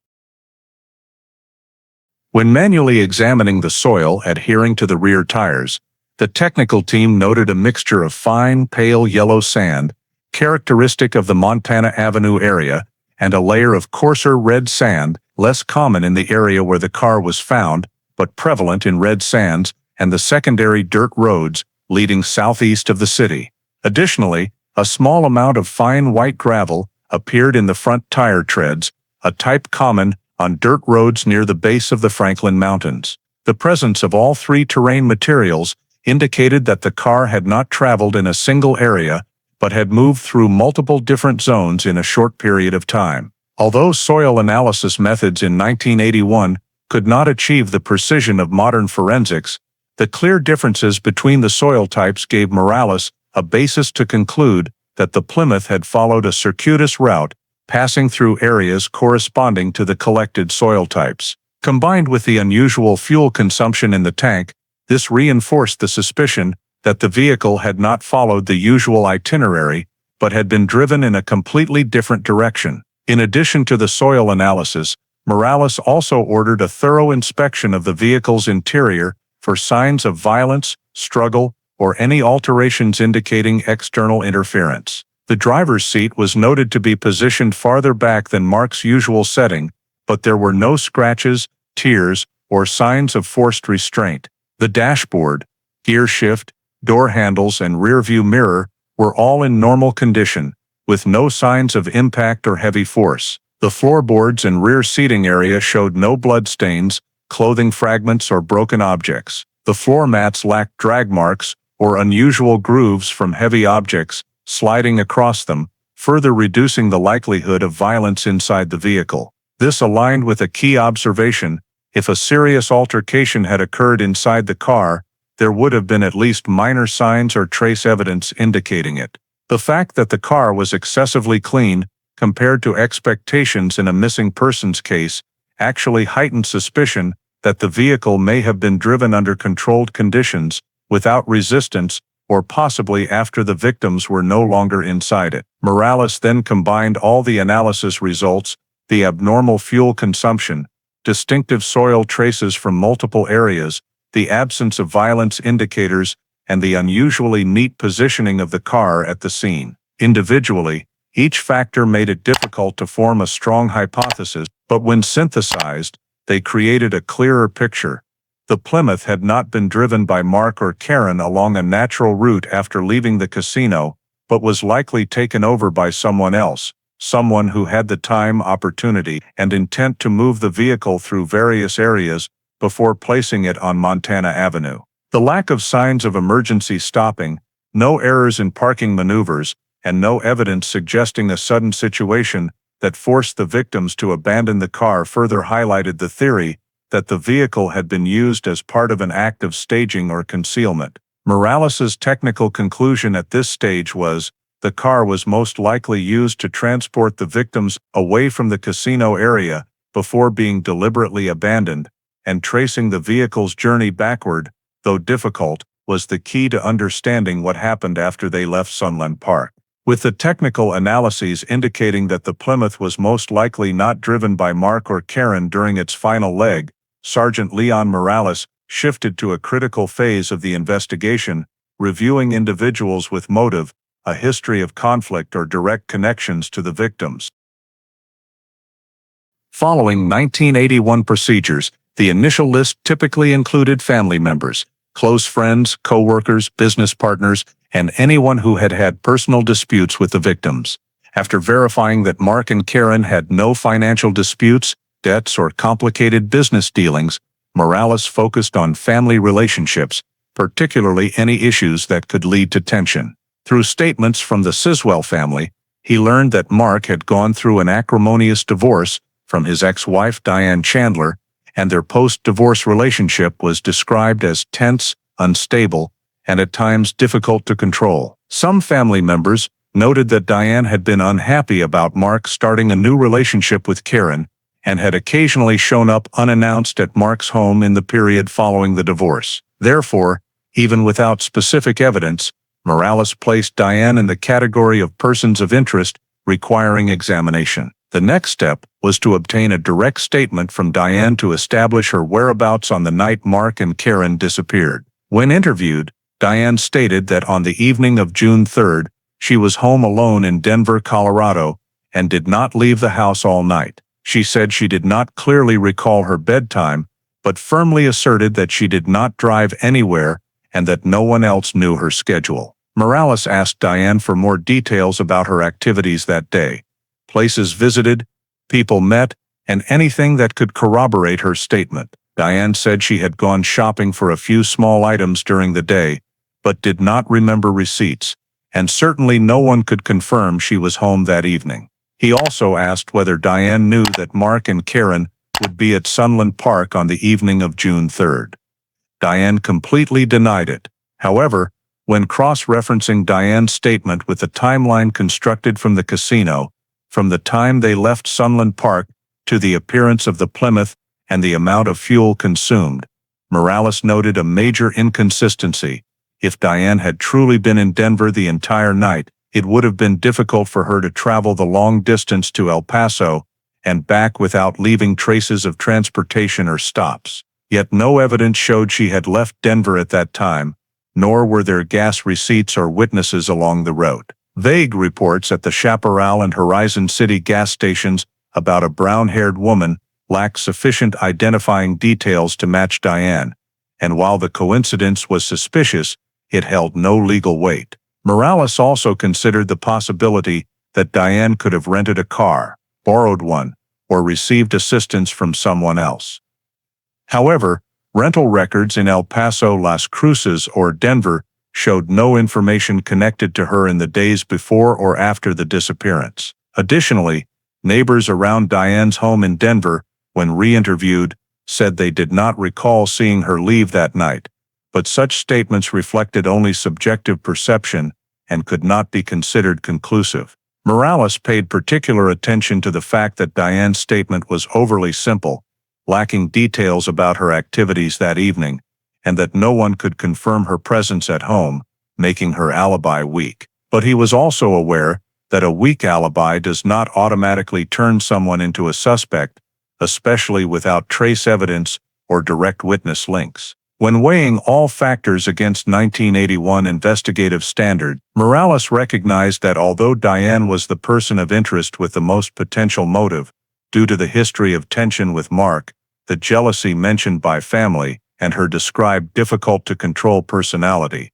When manually examining the soil adhering to the rear tires, the technical team noted a mixture of fine, pale yellow sand, characteristic of the Montana Avenue area, and a layer of coarser red sand, less common in the area where the car was found, but prevalent in red sands and the secondary dirt roads leading southeast of the city. Additionally, a small amount of fine white gravel appeared in the front tire treads, a type common on dirt roads near the base of the Franklin Mountains. The presence of all three terrain materials indicated that the car had not traveled in a single area, but had moved through multiple different zones in a short period of time. Although soil analysis methods in 1981 could not achieve the precision of modern forensics, the clear differences between the soil types gave Morales a basis to conclude that the Plymouth had followed a circuitous route, passing through areas corresponding to the collected soil types. Combined with the unusual fuel consumption in the tank, this reinforced the suspicion that the vehicle had not followed the usual itinerary, but had been driven in a completely different direction. In addition to the soil analysis, Morales also ordered a thorough inspection of the vehicle's interior for signs of violence, struggle, or any alterations indicating external interference. The driver's seat was noted to be positioned farther back than Mark's usual setting, but there were no scratches, tears, or signs of forced restraint. The dashboard, gear shift, door handles, and rearview mirror were all in normal condition, with no signs of impact or heavy force. The floorboards and rear seating area showed no bloodstains, clothing fragments, or broken objects. The floor mats lacked drag marks or unusual grooves from heavy objects sliding across them, further reducing the likelihood of violence inside the vehicle. This aligned with a key observation: if a serious altercation had occurred inside the car, there would have been at least minor signs or trace evidence indicating it. The fact that the car was excessively clean, compared to expectations in a missing persons case, actually heightened suspicion that the vehicle may have been driven under controlled conditions, without resistance, or possibly after the victims were no longer inside it. Morales then combined all the analysis results: the abnormal fuel consumption, distinctive soil traces from multiple areas, the absence of violence indicators, and the unusually neat positioning of the car at the scene. Individually, each factor made it difficult to form a strong hypothesis, but when synthesized, they created a clearer picture. The Plymouth had not been driven by Mark or Karen along a natural route after leaving the casino, but was likely taken over by someone else, someone who had the time, opportunity, and intent to move the vehicle through various areas before placing it on Montana Avenue. The lack of signs of emergency stopping, no errors in parking maneuvers, and no evidence suggesting a sudden situation that forced the victims to abandon the car further highlighted the theory that the vehicle had been used as part of an act of staging or concealment. Morales's technical conclusion at this stage was, the car was most likely used to transport the victims away from the casino area before being deliberately abandoned, and tracing the vehicle's journey backward, though difficult, was the key to understanding what happened after they left Sunland Park. With the technical analyses indicating that the Plymouth was most likely not driven by Mark or Karen during its final leg, Sergeant Leon Morales shifted to a critical phase of the investigation, reviewing individuals with motive, a history of conflict, or direct connections to the victims. Following 1981 procedures, the initial list typically included family members, close friends, co-workers, business partners, and anyone who had had personal disputes with the victims. After verifying that Mark and Karen had no financial disputes, debts, or complicated business dealings, Morales focused on family relationships, particularly any issues that could lead to tension. Through statements from the Siswell family, he learned that Mark had gone through an acrimonious divorce from his ex-wife Diane Chandler, and their post-divorce relationship was described as tense, unstable, and at times difficult to control. Some family members noted that Diane had been unhappy about Mark starting a new relationship with Karen, and had occasionally shown up unannounced at Mark's home in the period following the divorce. Therefore, even without specific evidence, Morales placed Diane in the category of persons of interest requiring examination. The next step was to obtain a direct statement from Diane to establish her whereabouts on the night Mark and Karen disappeared. When interviewed, Diane stated that on the evening of June 3rd, she was home alone in Denver, Colorado, and did not leave the house all night. She said she did not clearly recall her bedtime, but firmly asserted that she did not drive anywhere and that no one else knew her schedule. Morales asked Diane for more details about her activities that day, places visited, people met, and anything that could corroborate her statement. Diane said she had gone shopping for a few small items during the day, but did not remember receipts, and certainly no one could confirm she was home that evening. He also asked whether Diane knew that Mark and Karen would be at Sunland Park on the evening of June 3rd. Diane completely denied it. However, when cross-referencing Diane's statement with the timeline constructed from the casino, from the time they left Sunland Park to the appearance of the Plymouth and the amount of fuel consumed, Morales noted a major inconsistency. If Diane had truly been in Denver the entire night, it would have been difficult for her to travel the long distance to El Paso and back without leaving traces of transportation or stops. Yet no evidence showed she had left Denver at that time, nor were there gas receipts or witnesses along the road. Vague reports at the Chaparral and Horizon City gas stations about a brown-haired woman lacked sufficient identifying details to match Diane, and while the coincidence was suspicious, it held no legal weight. Morales also considered the possibility that Diane could have rented a car, borrowed one, or received assistance from someone else. However, rental records in El Paso, Las Cruces, or Denver showed no information connected to her in the days before or after the disappearance. Additionally, neighbors around Diane's home in Denver, when re-interviewed, said they did not recall seeing her leave that night, but such statements reflected only subjective perception and could not be considered conclusive. Morales paid particular attention to the fact that Diane's statement was overly simple, lacking details about her activities that evening, and that no one could confirm her presence at home, making her alibi weak. But he was also aware that a weak alibi does not automatically turn someone into a suspect, especially without trace evidence or direct witness links. When weighing all factors against 1981 investigative standard, Morales recognized that although Diane was the person of interest with the most potential motive, due to the history of tension with Mark, the jealousy mentioned by family, and her described difficult-to-control personality,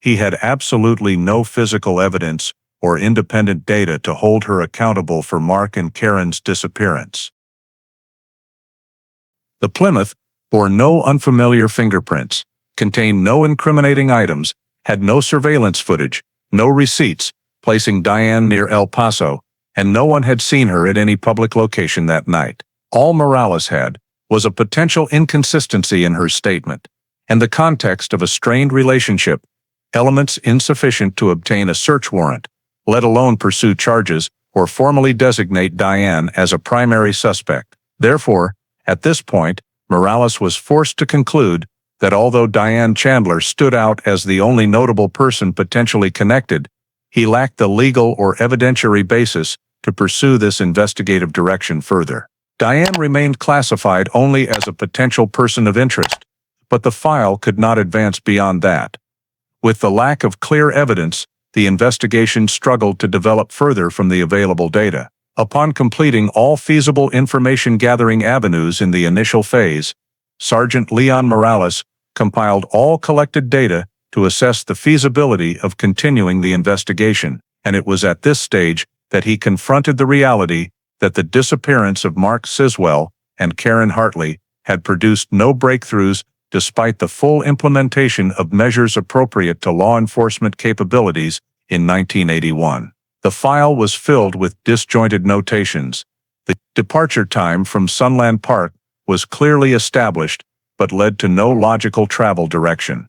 he had absolutely no physical evidence or independent data to hold her accountable for Mark and Karen's disappearance. The Plymouth bore no unfamiliar fingerprints, contained no incriminating items, had no surveillance footage, no receipts, placing Diane near El Paso, and no one had seen her at any public location that night. All Morales had was a potential inconsistency in her statement, and the context of a strained relationship, elements insufficient to obtain a search warrant, let alone pursue charges or formally designate Diane as a primary suspect. Therefore, at this point, Morales was forced to conclude that although Diane Chandler stood out as the only notable person potentially connected, he lacked the legal or evidentiary basis to pursue this investigative direction further. Diane remained classified only as a potential person of interest, but the file could not advance beyond that. With the lack of clear evidence, the investigation struggled to develop further from the available data. Upon completing all feasible information-gathering avenues in the initial phase, Sergeant Leon Morales compiled all collected data to assess the feasibility of continuing the investigation, and it was at this stage that he confronted the reality that the disappearance of Mark Siswell and Karen Hartley had produced no breakthroughs despite the full implementation of measures appropriate to law enforcement capabilities in 1981. The file was filled with disjointed notations. The departure time from Sunland Park was clearly established, but led to no logical travel direction.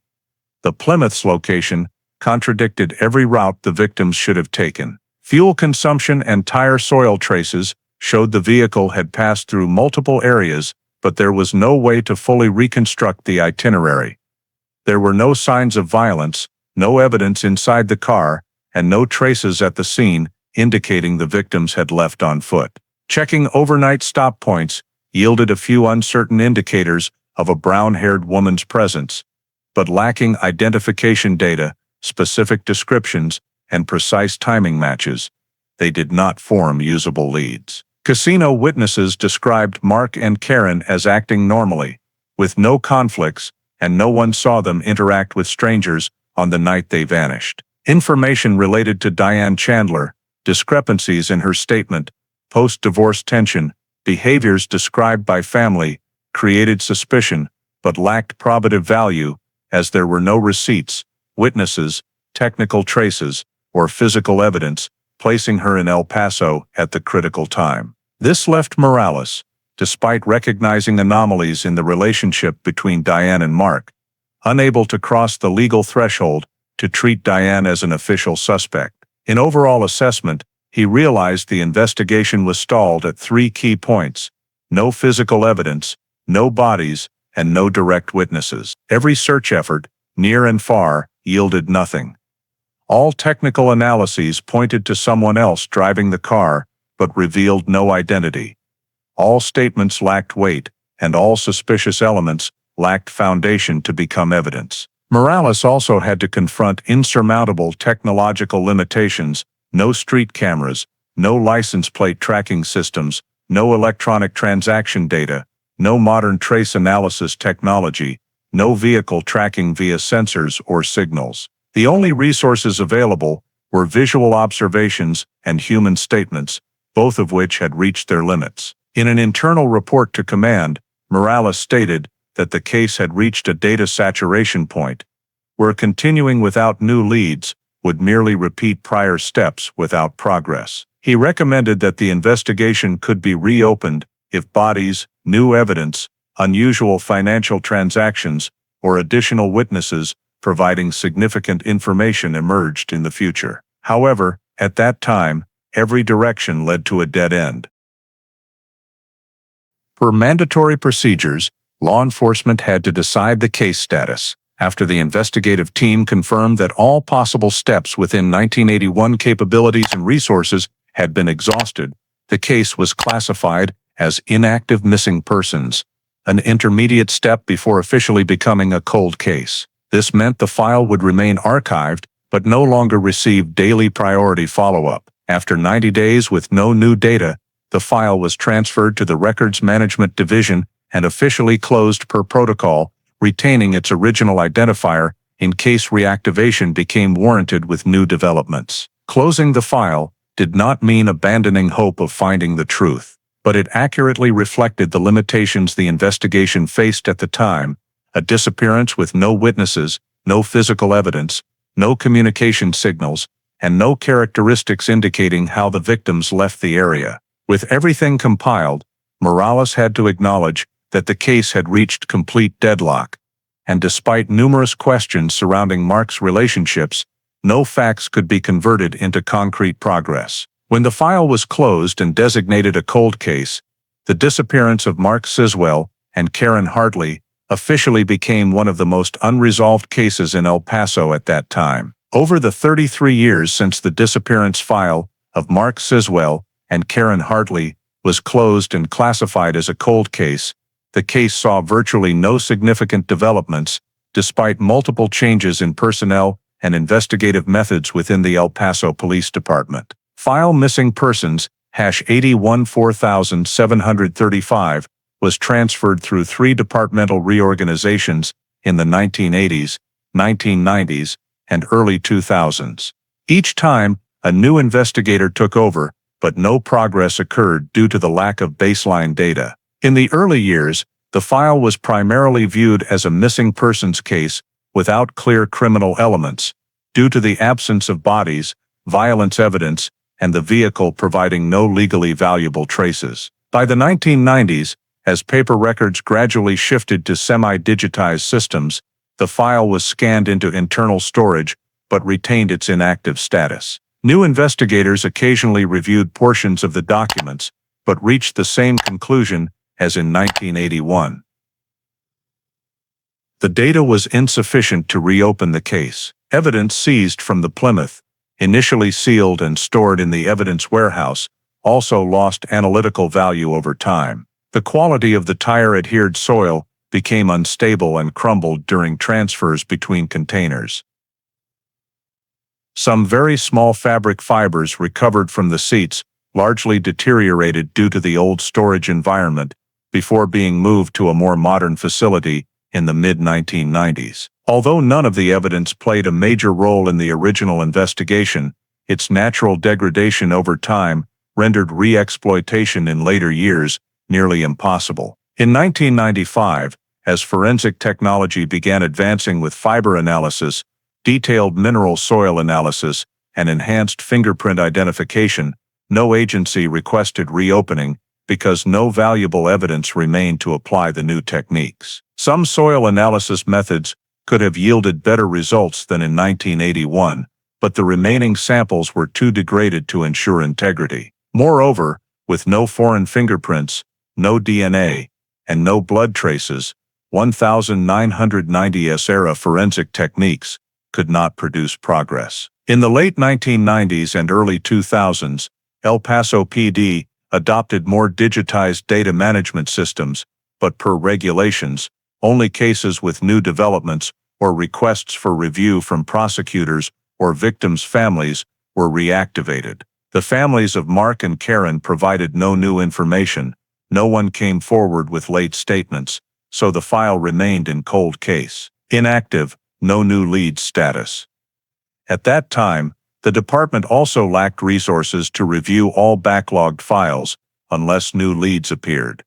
The Plymouth's location contradicted every route the victims should have taken. Fuel consumption and tire soil traces showed the vehicle had passed through multiple areas, but there was no way to fully reconstruct the itinerary. There were no signs of violence, no evidence inside the car, and no traces at the scene, indicating the victims had left on foot. Checking overnight stop points yielded a few uncertain indicators of a brown-haired woman's presence, but lacking identification data, specific descriptions, and precise timing matches, they did not form usable leads. Casino witnesses described Mark and Karen as acting normally, with no conflicts, and no one saw them interact with strangers on the night they vanished. Information related to Diane Chandler, discrepancies in her statement, post-divorce tension, behaviors described by family, created suspicion, but lacked probative value, as there were no receipts, witnesses, technical traces, or physical evidence, placing her in El Paso at the critical time. This left Morales, despite recognizing anomalies in the relationship between Diane and Mark, unable to cross the legal threshold to treat Diane as an official suspect. In overall assessment, he realized the investigation was stalled at three key points: no physical evidence, no bodies, and no direct witnesses. Every search effort, near and far, yielded nothing. All technical analyses pointed to someone else driving the car, but revealed no identity. All statements lacked weight, and all suspicious elements lacked foundation to become evidence. Morales also had to confront insurmountable technological limitations: no street cameras, no license plate tracking systems, no electronic transaction data, no modern trace analysis technology, no vehicle tracking via sensors or signals. The only resources available were visual observations and human statements, both of which had reached their limits. In an internal report to command, Morales stated that the case had reached a data saturation point, where continuing without new leads would merely repeat prior steps without progress. He recommended that the investigation could be reopened if bodies, new evidence, unusual financial transactions, or additional witnesses providing significant information emerged in the future. However, at that time, every direction led to a dead end. Per mandatory procedures, law enforcement had to decide the case status. After the investigative team confirmed that all possible steps within 1981 capabilities and resources had been exhausted, the case was classified as inactive missing persons, an intermediate step before officially becoming a cold case. This meant the file would remain archived, but no longer receive daily priority follow-up. After 90 days with no new data, the file was transferred to the Records Management Division and officially closed per protocol, retaining its original identifier in case reactivation became warranted with new developments. Closing the file did not mean abandoning hope of finding the truth, but it accurately reflected the limitations the investigation faced at the time: a disappearance with no witnesses, no physical evidence, no communication signals, and no characteristics indicating how the victims left the area. With everything compiled, Morales had to acknowledge that the case had reached complete deadlock, and despite numerous questions surrounding Mark's relationships, no facts could be converted into concrete progress. When the file was closed and designated a cold case, the disappearance of Mark Siswell and Karen Hartley officially became one of the most unresolved cases in El Paso at that time. Over the 33 years since the disappearance file of Mark Siswell and Karen Hartley was closed and classified as a cold case, the case saw virtually no significant developments, despite multiple changes in personnel and investigative methods within the El Paso Police Department. File missing persons #814735 was transferred through 3 departmental reorganizations in the 1980s, 1990s, and early 2000s. Each time, a new investigator took over, but no progress occurred due to the lack of baseline data. In the early years, the file was primarily viewed as a missing persons case without clear criminal elements, due to the absence of bodies, violence evidence, and the vehicle providing no legally valuable traces. By the 1990s, as paper records gradually shifted to semi-digitized systems, the file was scanned into internal storage but retained its inactive status. New investigators occasionally reviewed portions of the documents, but reached the same conclusion as in 1981. The data was insufficient to reopen the case. Evidence seized from the Plymouth, initially sealed and stored in the evidence warehouse, also lost analytical value over time. The quality of the tire-adhered soil became unstable and crumbled during transfers between containers. Some very small fabric fibers recovered from the seats largely deteriorated due to the old storage environment before being moved to a more modern facility in the mid-1990s. Although none of the evidence played a major role in the original investigation, its natural degradation over time rendered re-exploitation in later years nearly impossible. In 1995, as forensic technology began advancing with fiber analysis, detailed mineral soil analysis, and enhanced fingerprint identification, no agency requested reopening because no valuable evidence remained to apply the new techniques. Some soil analysis methods could have yielded better results than in 1981, but the remaining samples were too degraded to ensure integrity. Moreover, with no foreign fingerprints, no DNA, and no blood traces, 1990s-era forensic techniques could not produce progress. In the late 1990s and early 2000s, El Paso PD adopted more digitized data management systems, but per regulations, only cases with new developments or requests for review from prosecutors or victims' families were reactivated. The families of Mark and Karen provided no new information, no one came forward with late statements, so the file remained in cold case. Inactive, no new leads status. At that time, the department also lacked resources to review all backlogged files unless new leads appeared.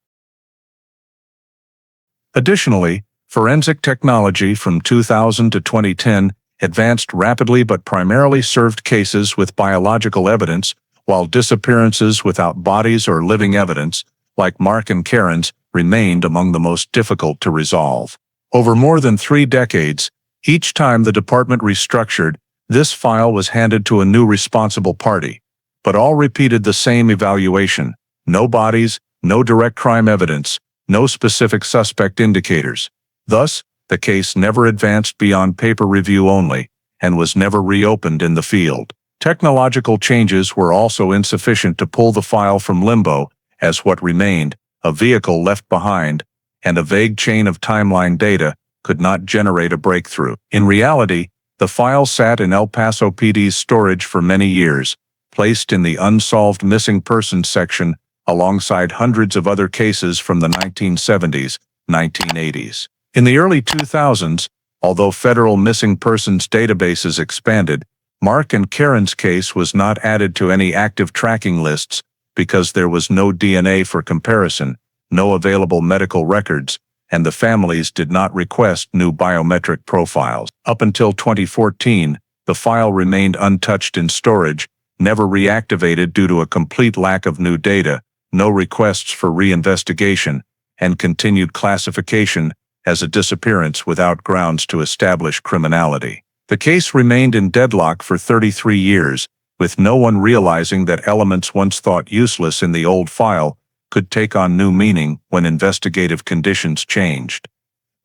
Additionally, forensic technology from 2000 to 2010 advanced rapidly but primarily served cases with biological evidence, while disappearances without bodies or living evidence, like Mark and Karen's, remained among the most difficult to resolve. Over more than 3 decades, each time the department restructured, this file was handed to a new responsible party, but all repeated the same evaluation: no bodies, no direct crime evidence, no specific suspect indicators. Thus, the case never advanced beyond paper review only, and was never reopened in the field. Technological changes were also insufficient to pull the file from limbo, as what remained, a vehicle left behind, and a vague chain of timeline data, could not generate a breakthrough. In reality, the file sat in El Paso PD's storage for many years, placed in the Unsolved Missing Persons section alongside hundreds of other cases from the 1970s, 1980s. In the early 2000s, although federal missing persons databases expanded, Mark and Karen's case was not added to any active tracking lists because there was no DNA for comparison, no available medical records, and the families did not request new biometric profiles. Up until 2014, the file remained untouched in storage, never reactivated due to a complete lack of new data, no requests for reinvestigation, and continued classification as a disappearance without grounds to establish criminality. The case remained in deadlock for 33 years, with no one realizing that elements once thought useless in the old file could take on new meaning when investigative conditions changed.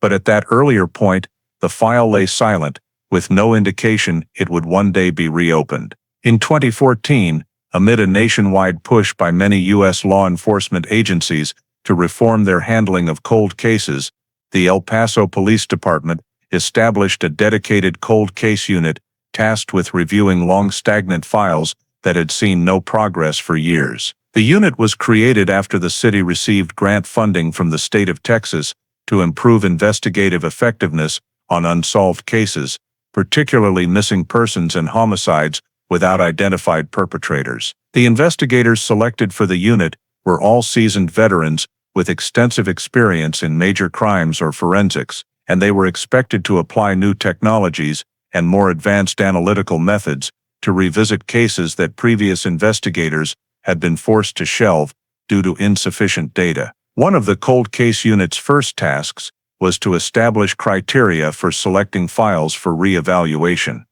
But at that earlier point, the file lay silent, with no indication it would one day be reopened. In 2014, amid a nationwide push by many U.S. law enforcement agencies to reform their handling of cold cases, the El Paso Police Department established a dedicated cold case unit tasked with reviewing long stagnant files that had seen no progress for years. The unit was created after the city received grant funding from the state of Texas to improve investigative effectiveness on unsolved cases, particularly missing persons and homicides without identified perpetrators. The investigators selected for the unit were all seasoned veterans with extensive experience in major crimes or forensics, and they were expected to apply new technologies and more advanced analytical methods to revisit cases that previous investigators had been forced to shelve due to insufficient data. One of the cold case unit's first tasks was to establish criteria for selecting files for reevaluation.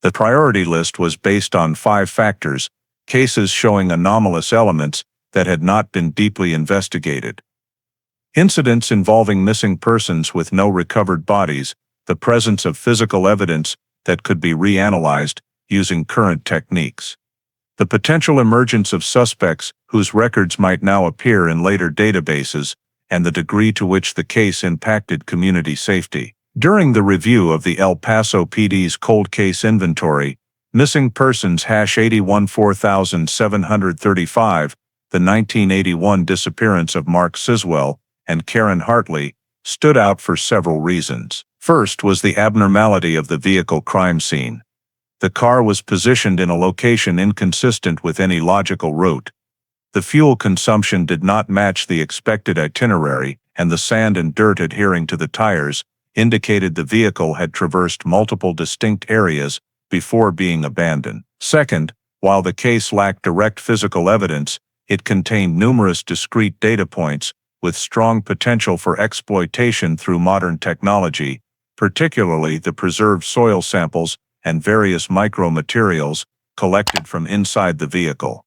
The priority list was based on 5 factors: cases showing anomalous elements that had not been deeply investigated, incidents involving missing persons with no recovered bodies, the presence of physical evidence that could be reanalyzed using current techniques. The potential emergence of suspects whose records might now appear in later databases, and the degree to which the case impacted community safety. During the review of the El Paso PD's cold case inventory, missing persons #814,735, the 1981 disappearance of Mark Siswell and Karen Hartley, stood out for several reasons. First was the abnormality of the vehicle crime scene. The car was positioned in a location inconsistent with any logical route. The fuel consumption did not match the expected itinerary, and the sand and dirt adhering to the tires indicated the vehicle had traversed multiple distinct areas before being abandoned. Second, while the case lacked direct physical evidence, it contained numerous discrete data points with strong potential for exploitation through modern technology, particularly the preserved soil samples and various micromaterials collected from inside the vehicle.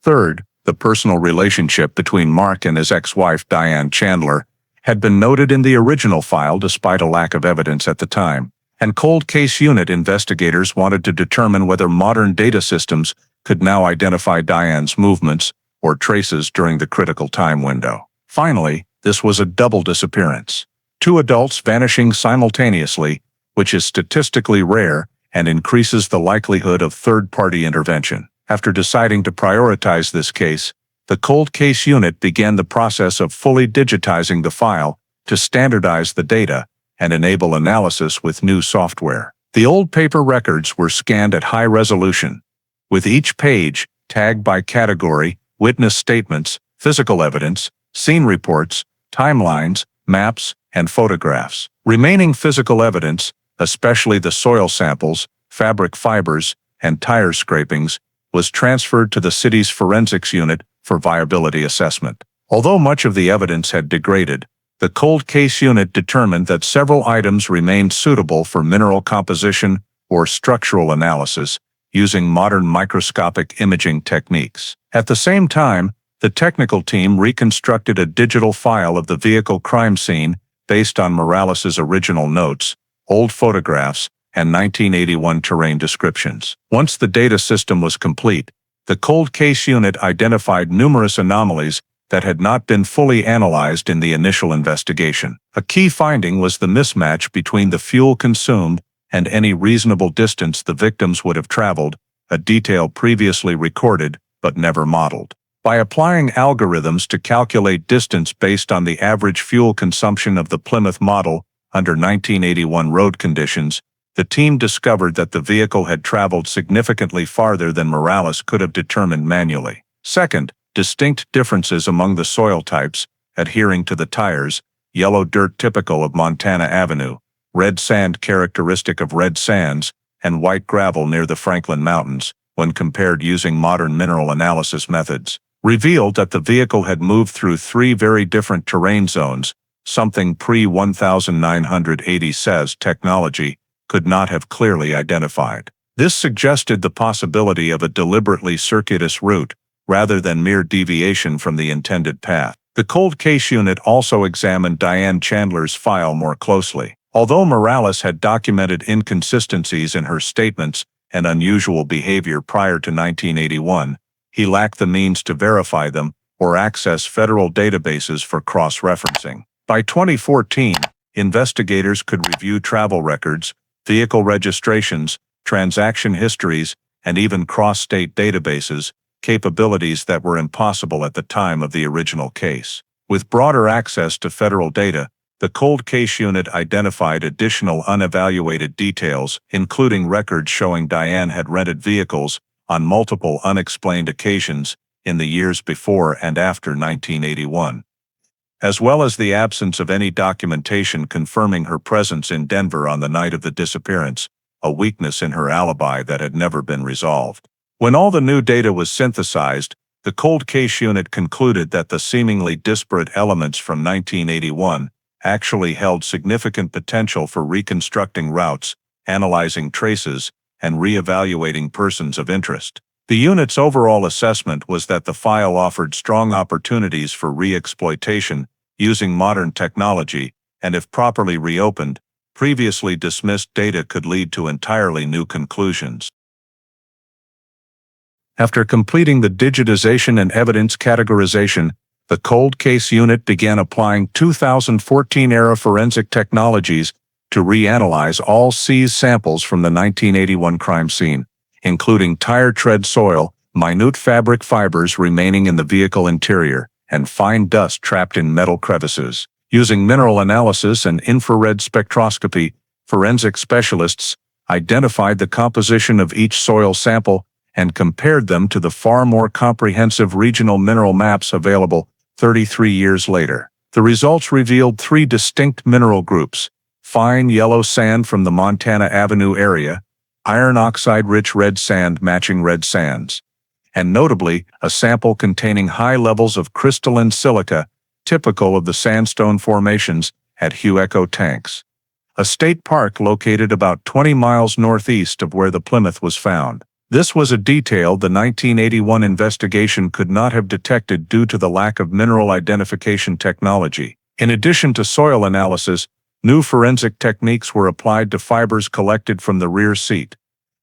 Third, the personal relationship between Mark and his ex-wife Diane Chandler had been noted in the original file despite a lack of evidence at the time, and cold case unit investigators wanted to determine whether modern data systems could now identify Diane's movements or traces during the critical time window. Finally, this was a double disappearance. 2 adults vanishing simultaneously, which is statistically rare and increases the likelihood of third-party intervention. After deciding to prioritize this case, the cold case unit began the process of fully digitizing the file to standardize the data and enable analysis with new software. The old paper records were scanned at high resolution, with each page tagged by category, witness statements, physical evidence, scene reports, timelines, maps, and photographs. Remaining physical evidence, especially the soil samples, fabric fibers, and tire scrapings, was transferred to the city's forensics unit for viability assessment. Although much of the evidence had degraded, the cold case unit determined that several items remained suitable for mineral composition or structural analysis using modern microscopic imaging techniques. At the same time, the technical team reconstructed a digital file of the vehicle crime scene based on Morales's original notes, old photographs, and 1981 terrain descriptions. Once the data system was complete, the cold case unit identified numerous anomalies that had not been fully analyzed in the initial investigation. A key finding was the mismatch between the fuel consumed and any reasonable distance the victims would have traveled, a detail previously recorded but never modeled. By applying algorithms to calculate distance based on the average fuel consumption of the Plymouth model under 1981 road conditions, the team discovered that the vehicle had traveled significantly farther than Morales could have determined manually. Second, distinct differences among the soil types, adhering to the tires, yellow dirt typical of Montana Avenue, red sand characteristic of red sands, and white gravel near the Franklin Mountains, when compared using modern mineral analysis methods, revealed that the vehicle had moved through 3 very different terrain zones, something pre-1980 says technology could not have clearly identified. This suggested the possibility of a deliberately circuitous route, rather than mere deviation from the intended path. The cold case unit also examined Diane Chandler's file more closely. Although Morales had documented inconsistencies in her statements and unusual behavior prior to 1981, he lacked the means to verify them or access federal databases for cross-referencing. By 2014, investigators could review travel records, vehicle registrations, transaction histories, and even cross-state databases, capabilities that were impossible at the time of the original case. With broader access to federal data, the cold case unit identified additional unevaluated details, including records showing Diane had rented vehicles on multiple unexplained occasions in the years before and after 1981, as well as the absence of any documentation confirming her presence in Denver on the night of the disappearance, a weakness in her alibi that had never been resolved. When all the new data was synthesized, the cold case unit concluded that the seemingly disparate elements from 1981 actually held significant potential for reconstructing routes, analyzing traces, and re-evaluating persons of interest. The unit's overall assessment was that the file offered strong opportunities for re-exploitation using modern technology, and if properly reopened, Previously dismissed data could lead to entirely new conclusions. After completing the digitization and evidence categorization, the cold case unit began applying 2014-era forensic technologies to reanalyze all seized samples from the 1981 crime scene, including tire tread soil, minute fabric fibers remaining in the vehicle interior, and fine dust trapped in metal crevices. Using mineral analysis and infrared spectroscopy, forensic specialists identified the composition of each soil sample and compared them to the far more comprehensive regional mineral maps available 33 years later. The results revealed three distinct mineral groups: fine yellow sand from the Montana Avenue area, iron oxide-rich red sand matching red sands, and notably, a sample containing high levels of crystalline silica, typical of the sandstone formations at Hueco Tanks, a state park located about 20 miles northeast of where the Plymouth was found. This was a detail the 1981 investigation could not have detected due to the lack of mineral identification technology. In addition to soil analysis, new forensic techniques were applied to fibers collected from the rear seat,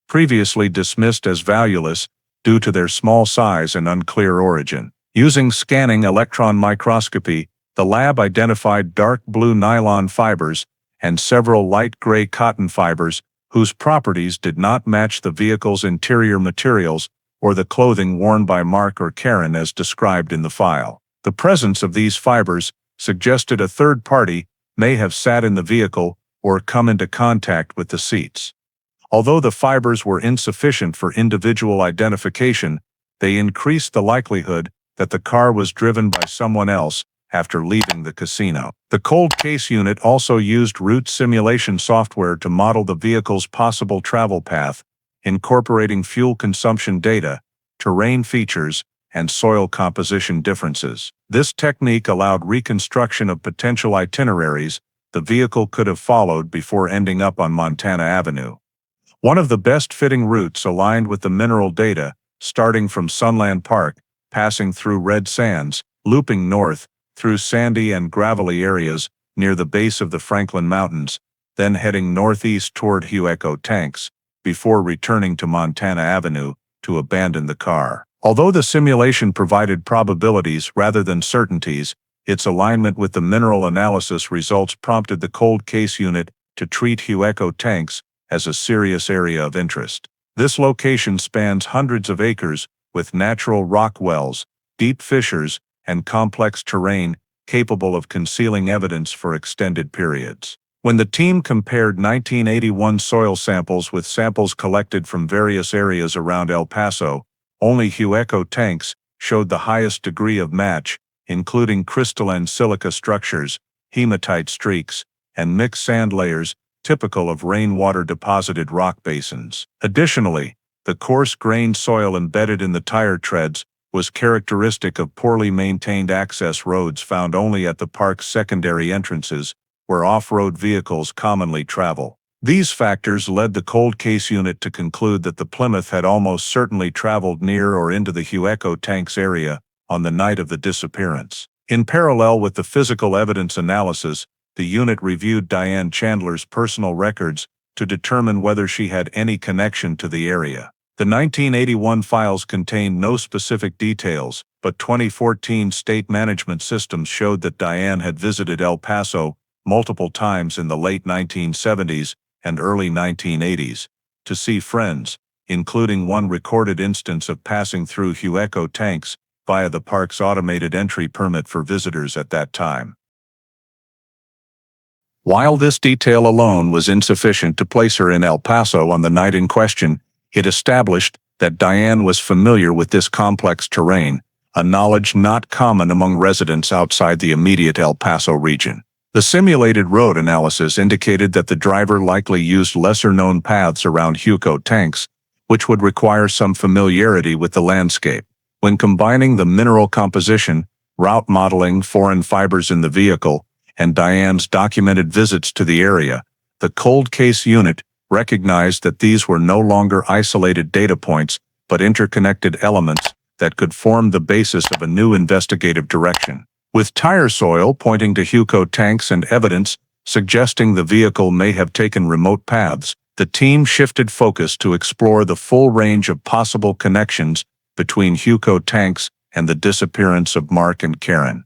previously dismissed as valueless due to their small size and unclear origin. Using scanning electron microscopy, the lab identified dark blue nylon fibers and several light gray cotton fibers whose properties did not match the vehicle's interior materials or the clothing worn by Mark or Karen as described in the file. The presence of these fibers suggested a third party may have sat in the vehicle or come into contact with the seats. Although the fibers were insufficient for individual identification, they increased the likelihood that the car was driven by someone else after leaving the casino. The cold case unit also used route simulation software to model the vehicle's possible travel path, incorporating fuel consumption data, terrain features, and soil composition differences. This technique allowed reconstruction of potential itineraries the vehicle could have followed before ending up on Montana Avenue. One of the best-fitting routes aligned with the mineral data, starting from Sunland Park, passing through red sands, looping north, through sandy and gravelly areas near the base of the Franklin Mountains, then heading northeast toward Hueco Tanks, before returning to Montana Avenue to abandon the car. Although the simulation provided probabilities rather than certainties, its alignment with the mineral analysis results prompted the cold case unit to treat Hueco Tanks as a serious area of interest. This location spans hundreds of acres with natural rock wells, deep fissures, and complex terrain capable of concealing evidence for extended periods. When the team compared 1981 soil samples with samples collected from various areas around El Paso, only Hueco Tanks showed the highest degree of match, including crystalline silica structures, hematite streaks, and mixed sand layers typical of rainwater-deposited rock basins. Additionally, the coarse-grained soil embedded in the tire treads was characteristic of poorly maintained access roads found only at the park's secondary entrances, where off-road vehicles commonly travel. These factors led the cold case unit to conclude that the Plymouth had almost certainly traveled near or into the Hueco Tanks area on the night of the disappearance. In parallel with the physical evidence analysis, the unit reviewed Diane Chandler's personal records to determine whether she had any connection to the area. The 1981 files contained no specific details, but 2014 state management systems showed that Diane had visited El Paso multiple times in the late 1970s and early 1980s to see friends, including one recorded instance of passing through Hueco Tanks via the park's automated entry permit for visitors at that time. While this detail alone was insufficient to place her in El Paso on the night in question, it established that Diane was familiar with this complex terrain, a knowledge not common among residents outside the immediate El Paso region. The simulated road analysis indicated that the driver likely used lesser-known paths around Hueco Tanks, which would require some familiarity with the landscape. When combining the mineral composition, route modeling, foreign fibers in the vehicle, and Diane's documented visits to the area, the cold case unit recognized that these were no longer isolated data points, but interconnected elements that could form the basis of a new investigative direction. With tire soil pointing to Hueco Tanks and evidence suggesting the vehicle may have taken remote paths. The team shifted focus to explore the full range of possible connections between Hugo tanks and the disappearance of Mark and Karen,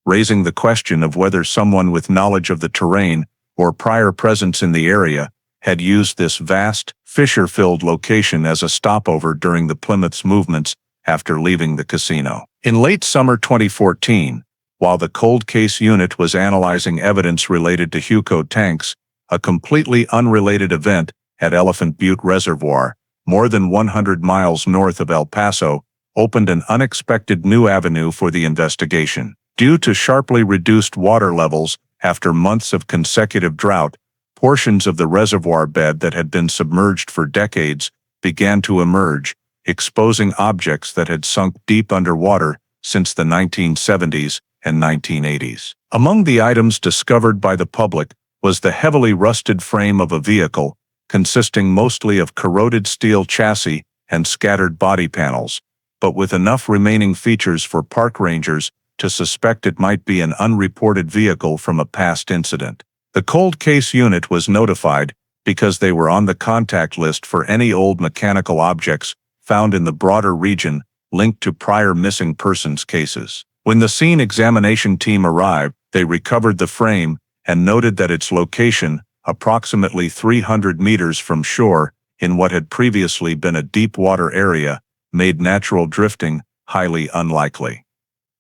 raising the question of whether someone with knowledge of the terrain or prior presence in the area had used this vast, fissure-filled location as a stopover during the Plymouth's movements after leaving the casino. In late summer 2014, while the cold case unit was analyzing evidence related to Hugo tanks, a completely unrelated event at Elephant Butte Reservoir, more than 100 miles north of El Paso, opened an unexpected new avenue for the investigation. Due to sharply reduced water levels after months of consecutive drought, portions of the reservoir bed that had been submerged for decades began to emerge, exposing objects that had sunk deep underwater since the 1970s and 1980s. Among the items discovered by the public was the heavily rusted frame of a vehicle, consisting mostly of corroded steel chassis and scattered body panels, but with enough remaining features for park rangers to suspect it might be an unreported vehicle from a past incident. The cold case unit was notified because they were on the contact list for any old mechanical objects found in the broader region linked to prior missing persons cases. When the scene examination team arrived, they recovered the frame and noted that its location, approximately 300 meters from shore in what had previously been a deep water area, made natural drifting highly unlikely.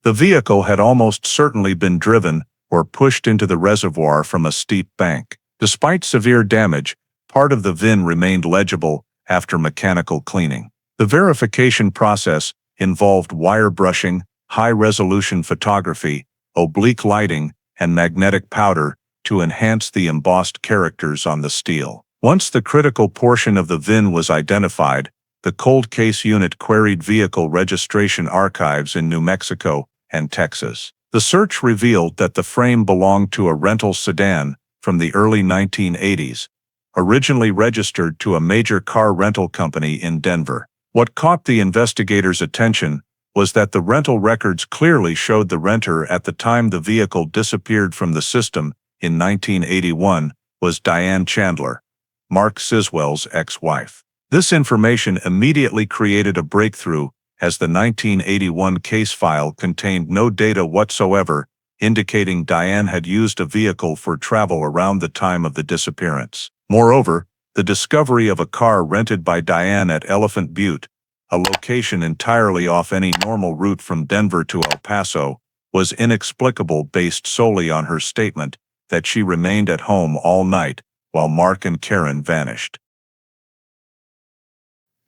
The vehicle had almost certainly been driven or pushed into the reservoir from a steep bank. Despite severe damage, part of the VIN remained legible after mechanical cleaning. The verification process involved wire brushing, high-resolution photography, oblique lighting, and magnetic powder to enhance the embossed characters on the steel. Once the critical portion of the VIN was identified, the cold case unit queried vehicle registration archives in New Mexico and Texas. The search revealed that the frame belonged to a rental sedan from the early 1980s, originally registered to a major car rental company in Denver. What caught the investigators' attention was that the rental records clearly showed the renter at the time the vehicle disappeared from the system in 1981 was Diane Chandler, Mark Siswell's ex-wife. This information immediately created a breakthrough, as the 1981 case file contained no data whatsoever indicating Diane had used a vehicle for travel around the time of the disappearance. Moreover, the discovery of a car rented by Diane at Elephant Butte, a location entirely off any normal route from Denver to El Paso, was inexplicable based solely on her statement that she remained at home all night while Mark and Karen vanished.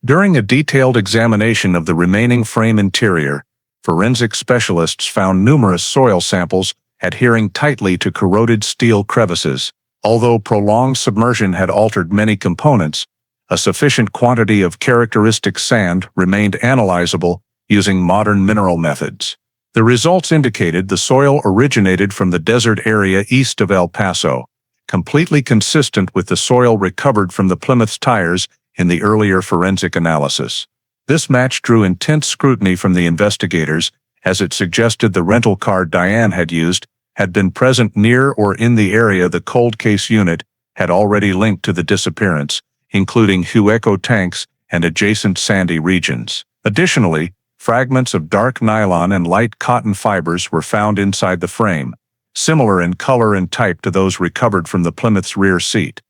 During a detailed examination of the remaining frame interior, forensic specialists found numerous soil samples adhering tightly to corroded steel crevices. Although prolonged submersion had altered many components, a sufficient quantity of characteristic sand remained analyzable using modern mineral methods. The results indicated the soil originated from the desert area east of El Paso, completely consistent with the soil recovered from the Plymouth's tires in the earlier forensic analysis. This match drew intense scrutiny from the investigators, as it suggested the rental car Diane had used had been present near or in the area the cold case unit had already linked to the disappearance, including Hueco tanks and adjacent sandy regions. Additionally, fragments of dark nylon and light cotton fibers were found inside the frame, similar in color and type to those recovered from the Plymouth's rear seat,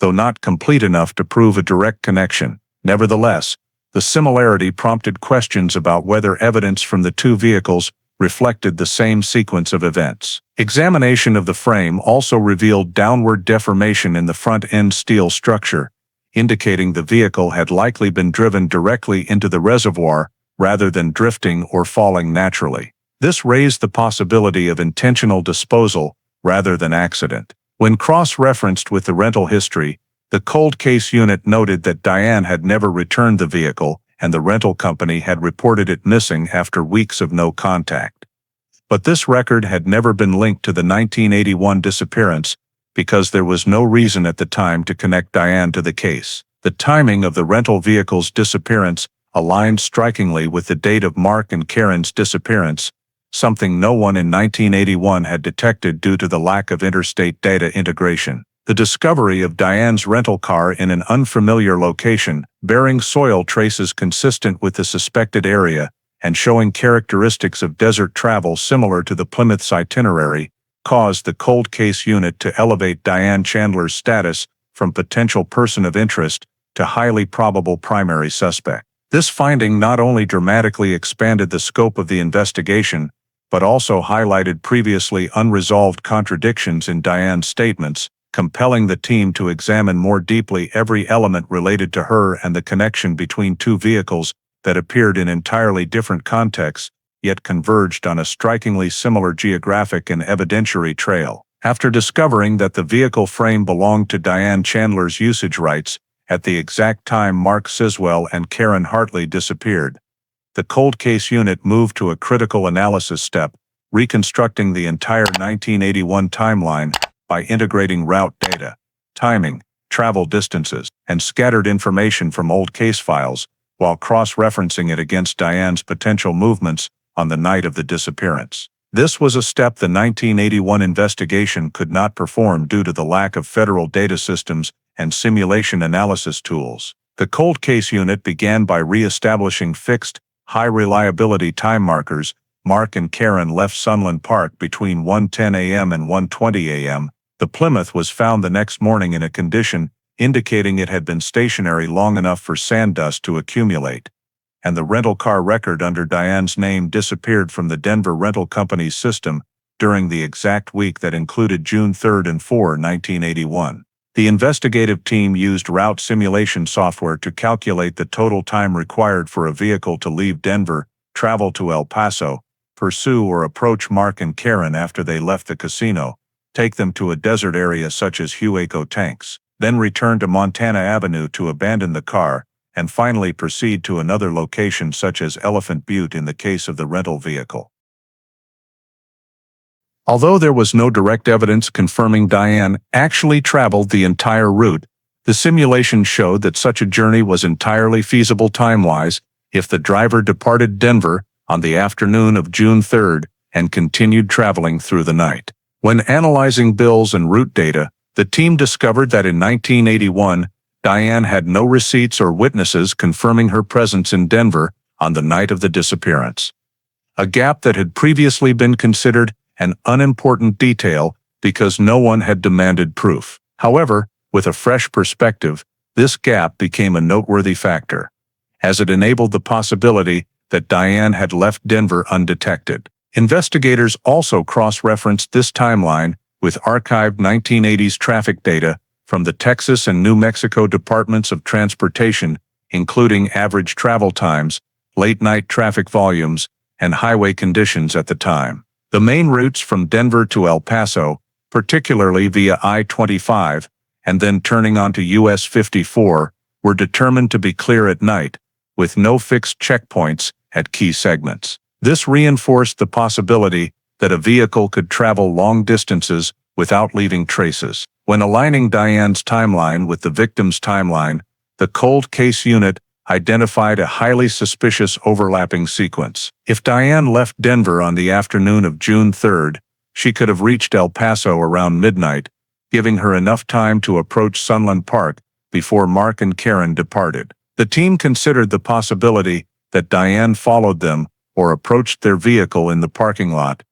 though not complete enough to prove a direct connection. Nevertheless, the similarity prompted questions about whether evidence from the two vehicles reflected the same sequence of events. Examination of the frame also revealed downward deformation in the front-end steel structure, indicating the vehicle had likely been driven directly into the reservoir rather than drifting or falling naturally. This raised the possibility of intentional disposal rather than accident. When cross-referenced with the rental history, the cold case unit noted that Diane had never returned the vehicle and the rental company had reported it missing after weeks of no contact. But this record had never been linked to the 1981 disappearance because there was no reason at the time to connect Diane to the case. The timing of the rental vehicle's disappearance aligned strikingly with the date of Mark and Karen's disappearance, something no one in 1981 had detected due to the lack of interstate data integration. The discovery of Diane's rental car in an unfamiliar location, bearing soil traces consistent with the suspected area, and showing characteristics of desert travel similar to the Plymouth's itinerary, caused the cold case unit to elevate Diane Chandler's status from potential person of interest to highly probable primary suspect. This finding not only dramatically expanded the scope of the investigation, but also highlighted previously unresolved contradictions in Diane's statements, compelling the team to examine more deeply every element related to her and the connection between two vehicles that appeared in entirely different contexts, yet converged on a strikingly similar geographic and evidentiary trail. After discovering that the vehicle frame belonged to Diane Chandler's usage rights, at the exact time Mark Siswell and Karen Hartley disappeared, the cold case unit moved to a critical analysis step, reconstructing the entire 1981 timeline by integrating route data, timing, travel distances, and scattered information from old case files, while cross-referencing it against Diane's potential movements on the night of the disappearance. This was a step the 1981 investigation could not perform due to the lack of federal data systems and simulation analysis tools. The cold case unit began by re-establishing fixed, high-reliability time markers. Mark and Karen left Sunland Park between 1:10 a.m. and 1:20 a.m. The Plymouth was found the next morning in a condition indicating it had been stationary long enough for sand dust to accumulate, and the rental car record under Diane's name disappeared from the Denver rental company's system during the exact week that included June 3 and 4, 1981. The investigative team used route simulation software to calculate the total time required for a vehicle to leave Denver, travel to El Paso, pursue or approach Mark and Karen after they left the casino, take them to a desert area such as Hueco Tanks, then return to Montana Avenue to abandon the car, and finally proceed to another location such as Elephant Butte in the case of the rental vehicle. Although there was no direct evidence confirming Diane actually traveled the entire route, the simulation showed that such a journey was entirely feasible time-wise if the driver departed Denver on the afternoon of June 3 and continued traveling through the night. When analyzing bills and route data, the team discovered that in 1981, Diane had no receipts or witnesses confirming her presence in Denver on the night of the disappearance, a gap that had previously been considered an unimportant detail because no one had demanded proof. However, with a fresh perspective, this gap became a noteworthy factor, as it enabled the possibility that Diane had left Denver undetected. Investigators also cross-referenced this timeline with archived 1980s traffic data from the Texas and New Mexico Departments of Transportation, including average travel times, late-night traffic volumes, and highway conditions at the time. The main routes from Denver to El Paso, particularly via I-25, and then turning onto US 54, were determined to be clear at night, with no fixed checkpoints at key segments. This reinforced the possibility that a vehicle could travel long distances without leaving traces. When aligning Diane's timeline with the victim's timeline, the cold case unit identified a highly suspicious overlapping sequence. If Diane left Denver on the afternoon of June 3, she could have reached El Paso around midnight, giving her enough time to approach Sunland Park before Mark and Karen departed. The team considered the possibility that Diane followed them or approached their vehicle in the parking lot,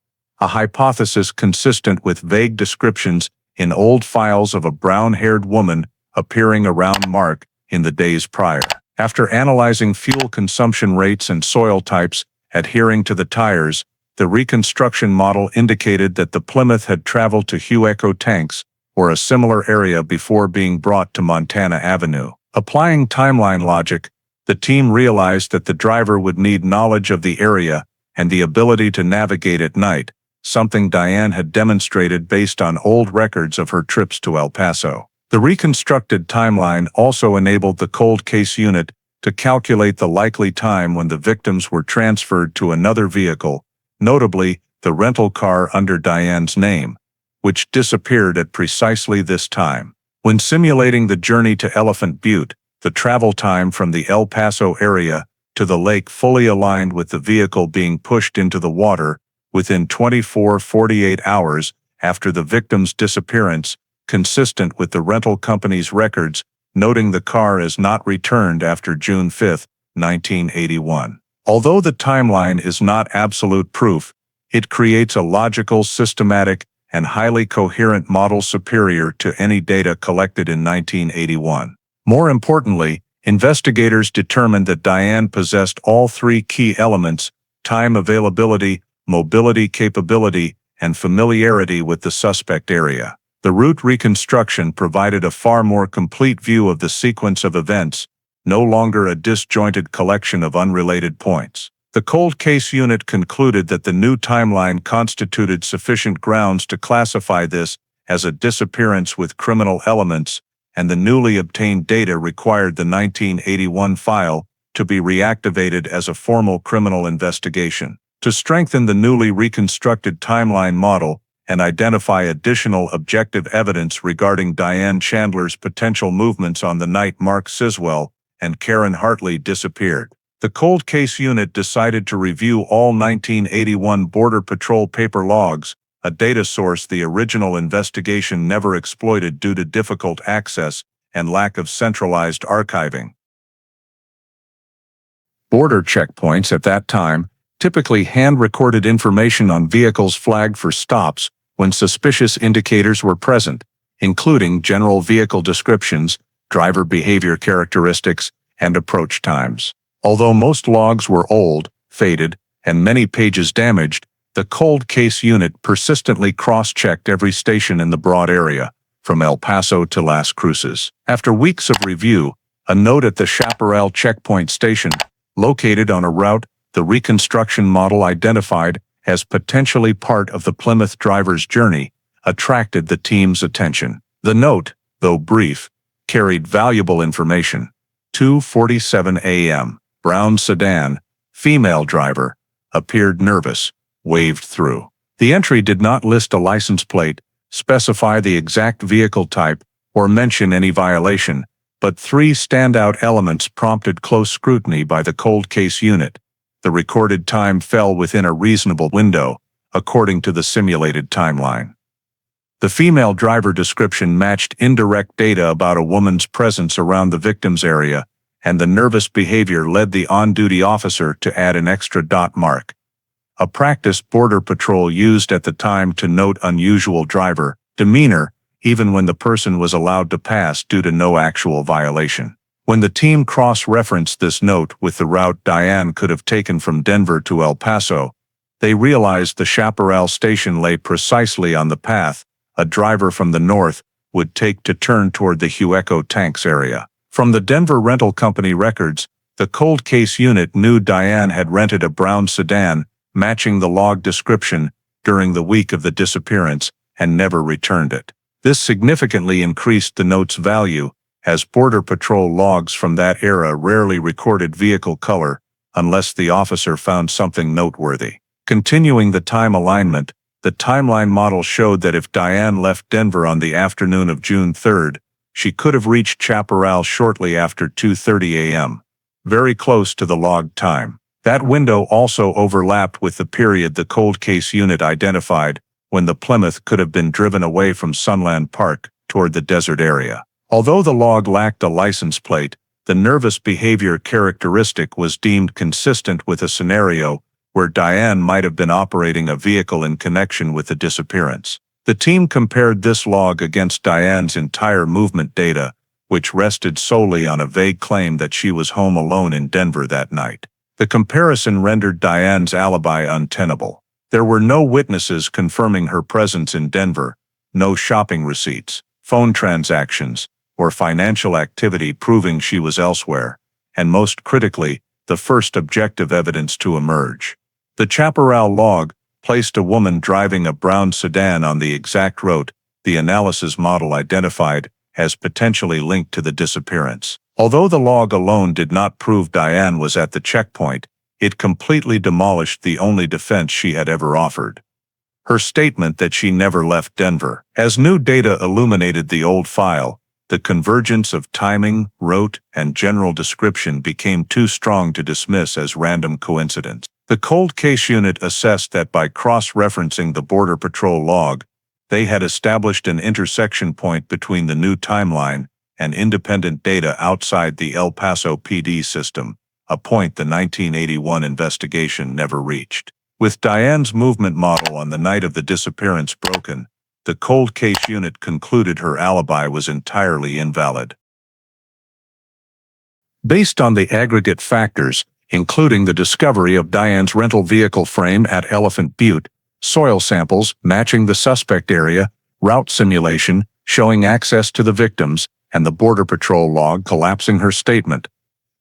a hypothesis consistent with vague descriptions in old files of a brown-haired woman appearing around Mark in the days prior. After analyzing fuel consumption rates and soil types adhering to the tires, the reconstruction model indicated that the Plymouth had traveled to Hueco Tanks or a similar area before being brought to Montana Avenue. Applying timeline logic, the team realized that the driver would need knowledge of the area and the ability to navigate at night, something Diane had demonstrated based on old records of her trips to El Paso. The reconstructed timeline also enabled the cold case unit to calculate the likely time when the victims were transferred to another vehicle, notably the rental car under Diane's name, which disappeared at precisely this time. When simulating the journey to Elephant Butte, the travel time from the El Paso area to the lake fully aligned with the vehicle being pushed into the water within 24-48 hours after the victim's disappearance, consistent with the rental company's records, noting the car as not returned after June 5, 1981. Although the timeline is not absolute proof, it creates a logical, systematic, and highly coherent model superior to any data collected in 1981. More importantly, investigators determined that Diane possessed all three key elements: time availability, mobility capability, and familiarity with the suspect area. The route reconstruction provided a far more complete view of the sequence of events, no longer a disjointed collection of unrelated points. The cold case unit concluded that the new timeline constituted sufficient grounds to classify this as a disappearance with criminal elements, and the newly obtained data required the 1981 file to be reactivated as a formal criminal investigation. To strengthen the newly reconstructed timeline model and identify additional objective evidence regarding Diane Chandler's potential movements on the night Mark Siswell and Karen Hartley disappeared, the cold case unit decided to review all 1981 Border Patrol paper logs, a data source the original investigation never exploited due to difficult access and lack of centralized archiving. Border checkpoints at that time typically hand-recorded information on vehicles flagged for stops when suspicious indicators were present, including general vehicle descriptions, driver behavior characteristics, and approach times. Although most logs were old, faded, and many pages damaged, the cold case unit persistently cross-checked every station in the broad area, from El Paso to Las Cruces. After weeks of review, a note at the Chaparral checkpoint station, located on a route the reconstruction model identified as potentially part of the Plymouth driver's journey, attracted the team's attention. The note, though brief, carried valuable information. 2:47 a.m. Brown sedan, female driver, appeared nervous, waved through. The entry did not list a license plate, specify the exact vehicle type, or mention any violation, but three standout elements prompted close scrutiny by the cold case unit. The recorded time fell within a reasonable window, according to the simulated timeline. The female driver description matched indirect data about a woman's presence around the victim's area, and the nervous behavior led the on-duty officer to add an extra dot mark, a practice Border Patrol used at the time to note unusual driver demeanor, even when the person was allowed to pass due to no actual violation. When the team cross-referenced this note with the route Diane could have taken from Denver to El Paso, they realized the Chaparral station lay precisely on the path a driver from the north would take to turn toward the Hueco Tanks area. From the Denver rental company records, the cold case unit knew Diane had rented a brown sedan, matching the log description, during the week of the disappearance, and never returned it. This significantly increased the note's value, as Border Patrol logs from that era rarely recorded vehicle color, unless the officer found something noteworthy. Continuing the time alignment, the timeline model showed that if Diane left Denver on the afternoon of June 3, she could have reached Chaparral shortly after 2:30 a.m., very close to the logged time. That window also overlapped with the period the cold case unit identified when the Plymouth could have been driven away from Sunland Park toward the desert area. Although the log lacked a license plate, the nervous behavior characteristic was deemed consistent with a scenario where Diane might have been operating a vehicle in connection with the disappearance. The team compared this log against Diane's entire movement data, which rested solely on a vague claim that she was home alone in Denver that night. The comparison rendered Diane's alibi untenable. There were no witnesses confirming her presence in Denver, no shopping receipts, phone transactions, or financial activity proving she was elsewhere, and most critically, the first objective evidence to emerge. The Chaparral log placed a woman driving a brown sedan on the exact route the analysis model identified as potentially linked to the disappearance. Although the log alone did not prove Diane was at the checkpoint, it completely demolished the only defense she had ever offered: her statement that she never left Denver. As new data illuminated the old file, the convergence of timing, route, and general description became too strong to dismiss as random coincidence. The cold case unit assessed that by cross-referencing the Border Patrol log, they had established an intersection point between the new timeline and independent data outside the El Paso PD system, a point the 1981 investigation never reached. With Diane's movement model on the night of the disappearance broken, the cold case unit concluded her alibi was entirely invalid. Based on the aggregate factors, including the discovery of Diane's rental vehicle frame at Elephant Butte, soil samples matching the suspect area, route simulation showing access to the victims, and the Border Patrol log collapsing her statement,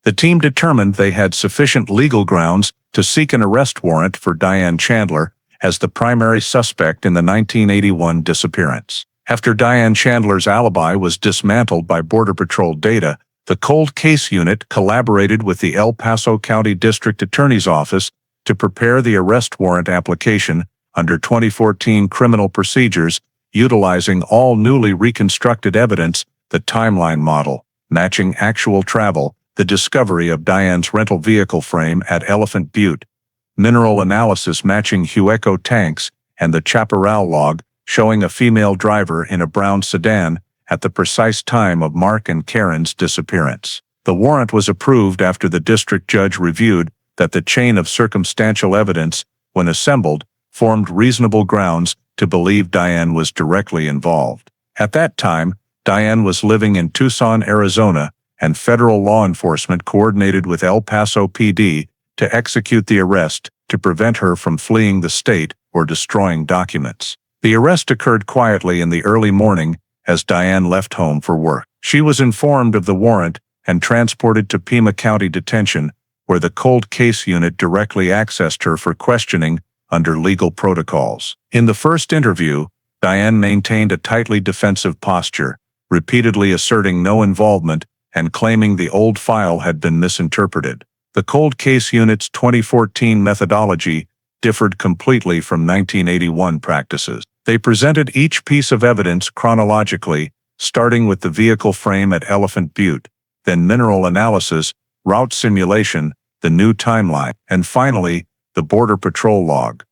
the team determined they had sufficient legal grounds to seek an arrest warrant for Diane Chandler as the primary suspect in the 1981 disappearance. After Diane Chandler's alibi was dismantled by Border Patrol data, the cold case unit collaborated with the El Paso County District Attorney's Office to prepare the arrest warrant application under 2014 criminal procedures, utilizing all newly reconstructed evidence, the timeline model, matching actual travel, the discovery of Diane's rental vehicle frame at Elephant Butte, mineral analysis matching Hueco tanks, and the Chaparral log showing a female driver in a brown sedan at the precise time of Mark and Karen's disappearance. The warrant was approved after the district judge reviewed that the chain of circumstantial evidence, when assembled, formed reasonable grounds to believe Diane was directly involved. At that time, Diane was living in Tucson, Arizona, and federal law enforcement coordinated with El Paso PD to execute the arrest to prevent her from fleeing the state or destroying documents. The arrest occurred quietly in the early morning as Diane left home for work. She was informed of the warrant and transported to Pima County Detention, where the cold case unit directly accessed her for questioning under legal protocols. In the first interview, Diane maintained a tightly defensive posture, repeatedly asserting no involvement and claiming the old file had been misinterpreted. The cold case unit's 2014 methodology differed completely from 1981 practices. They presented each piece of evidence chronologically, starting with the vehicle frame at Elephant Butte, then mineral analysis, route simulation, the new timeline, and finally, the Border Patrol log.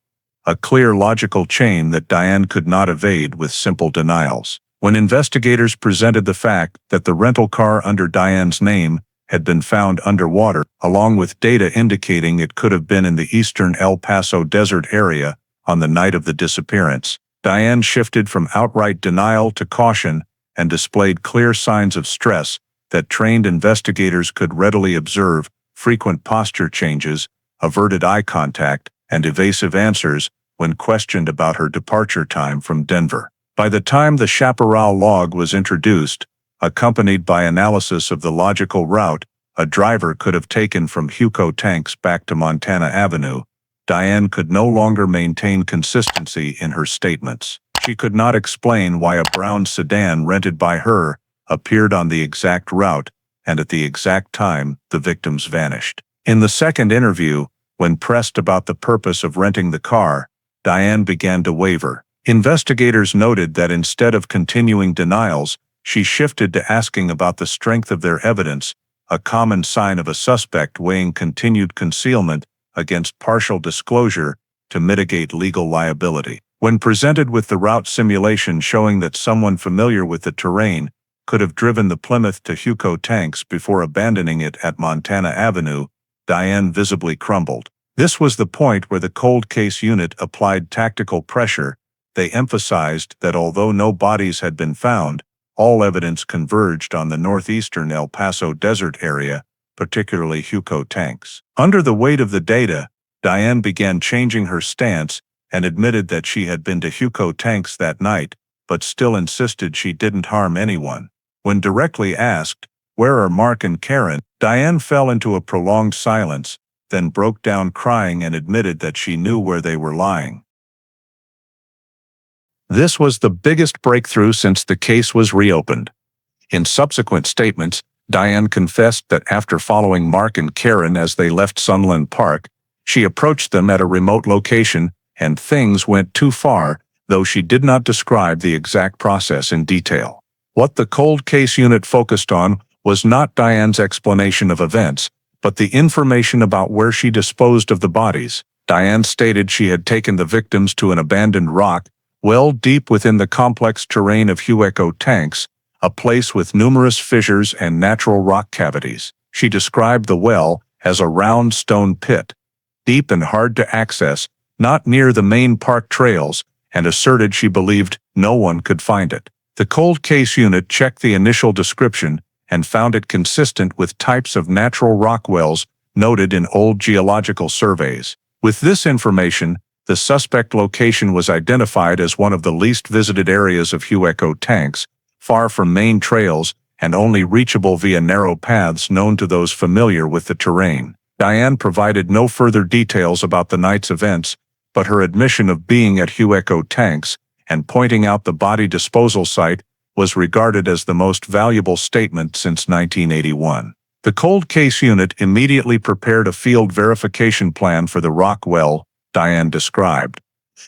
A clear logical chain that Diane could not evade with simple denials. When investigators presented the fact that the rental car under Diane's name had been found underwater, along with data indicating it could have been in the eastern El Paso desert area on the night of the disappearance, Diane shifted from outright denial to caution and displayed clear signs of stress that trained investigators could readily observe: frequent posture changes, averted eye contact, and evasive answers when questioned about her departure time from Denver. By the time the Chaparral log was introduced, accompanied by analysis of the logical route a driver could have taken from Hueco tanks back to Montana Avenue, Diane could no longer maintain consistency in her statements. She could not explain why a brown sedan rented by her appeared on the exact route and at the exact time the victims vanished. In the second interview, when pressed about the purpose of renting the car, Diane began to waver. Investigators noted that instead of continuing denials, she shifted to asking about the strength of their evidence, a common sign of a suspect weighing continued concealment against partial disclosure to mitigate legal liability. When presented with the route simulation showing that someone familiar with the terrain could have driven the Plymouth to Hueco tanks before abandoning it at Montana Avenue, Diane visibly crumbled. This was the point where the cold case unit applied tactical pressure. They emphasized that although no bodies had been found, all evidence converged on the northeastern El Paso desert area, particularly Hueco tanks. Under the weight of the data, Diane began changing her stance and admitted that she had been to Hueco tanks that night, but still insisted she didn't harm anyone. When directly asked, "Where are Mark and Karen?" Diane fell into a prolonged silence, then broke down crying and admitted that she knew where they were lying. This was the biggest breakthrough since the case was reopened. In subsequent statements, Diane confessed that after following Mark and Karen as they left Sunland Park, she approached them at a remote location, and things went too far, though she did not describe the exact process in detail. What the cold case unit focused on was not Diane's explanation of events, but the information about where she disposed of the bodies. Diane stated she had taken the victims to an abandoned rock well deep within the complex terrain of Hueco tanks, a place with numerous fissures and natural rock cavities. She described the well as a round stone pit, deep and hard to access, not near the main park trails, and asserted she believed no one could find it. The cold case unit checked the initial description and found it consistent with types of natural rock wells noted in old geological surveys. With this information, the suspect location was identified as one of the least visited areas of Hueco tanks, far from main trails and only reachable via narrow paths known to those familiar with the terrain. Diane provided no further details about the night's events, but her admission of being at Hueco tanks and pointing out the body disposal site was regarded as the most valuable statement since 1981. The cold case unit immediately prepared a field verification plan for the rock well, Diane described,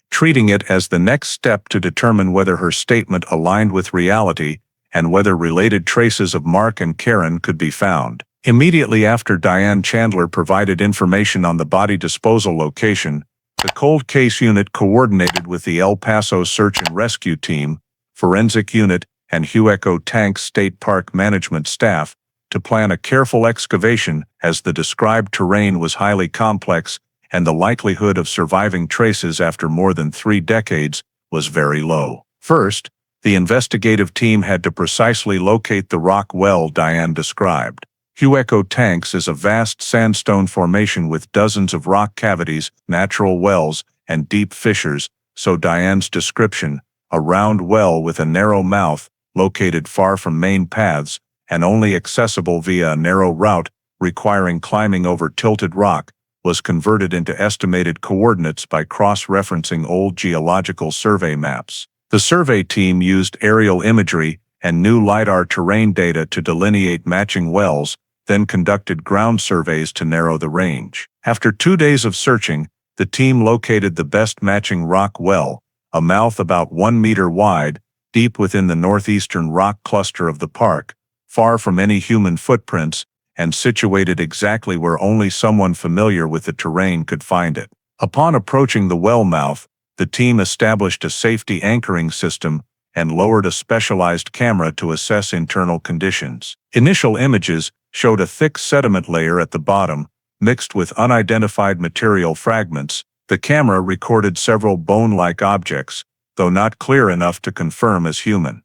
treating it as the next step to determine whether her statement aligned with reality and whether related traces of Mark and Karen could be found. Immediately after Diane Chandler provided information on the body disposal location, the cold case unit coordinated with the El Paso Search and Rescue Team, Forensic Unit, and Hueco Tanks State Park Management staff to plan a careful excavation as the described terrain was highly complex and the likelihood of surviving traces after more than 3 decades was very low. First, the investigative team had to precisely locate the rock well Diane described. Hueco Tanks is a vast sandstone formation with dozens of rock cavities, natural wells, and deep fissures, so Diane's description, a round well with a narrow mouth, located far from main paths, and only accessible via a narrow route requiring climbing over tilted rock, was converted into estimated coordinates by cross-referencing old geological survey maps. The survey team used aerial imagery and new LiDAR terrain data to delineate matching wells, then conducted ground surveys to narrow the range. After 2 days of searching, the team located the best matching rock well, a mouth about 1 meter wide, deep within the northeastern rock cluster of the park, far from any human footprints, and situated exactly where only someone familiar with the terrain could find it. Upon approaching the well mouth, the team established a safety anchoring system and lowered a specialized camera to assess internal conditions. Initial images showed a thick sediment layer at the bottom, mixed with unidentified material fragments. The camera recorded several bone-like objects, though not clear enough to confirm as human.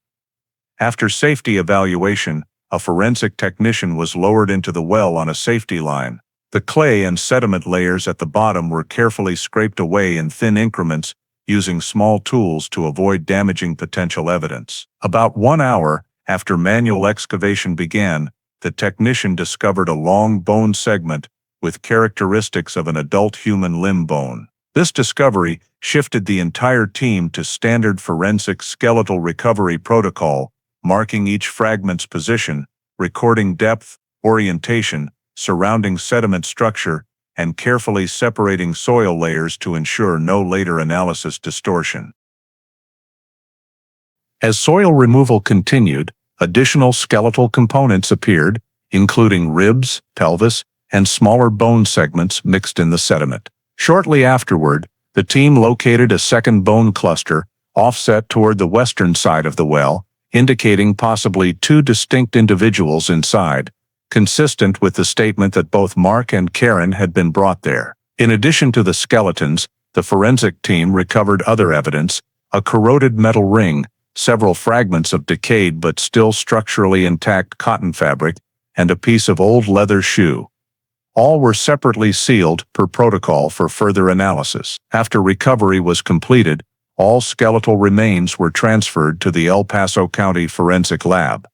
After safety evaluation, a forensic technician was lowered into the well on a safety line. The clay and sediment layers at the bottom were carefully scraped away in thin increments, using small tools to avoid damaging potential evidence. About 1 hour after manual excavation began, the technician discovered a long bone segment with characteristics of an adult human limb bone. This discovery shifted the entire team to standard forensic skeletal recovery protocol, marking each fragment's position, recording depth, orientation, surrounding sediment structure, and carefully separating soil layers to ensure no later analysis distortion. As soil removal continued, additional skeletal components appeared, including ribs, pelvis, and smaller bone segments mixed in the sediment. Shortly afterward, the team located a second bone cluster, offset toward the western side of the well, indicating possibly 2 distinct individuals inside, consistent with the statement that both Mark and Karen had been brought there. In addition to the skeletons, the forensic team recovered other evidence: a corroded metal ring, several fragments of decayed but still structurally intact cotton fabric, and a piece of old leather shoe. All were separately sealed per protocol for further analysis. After recovery was completed, all skeletal remains were transferred to the El Paso County Forensic Lab.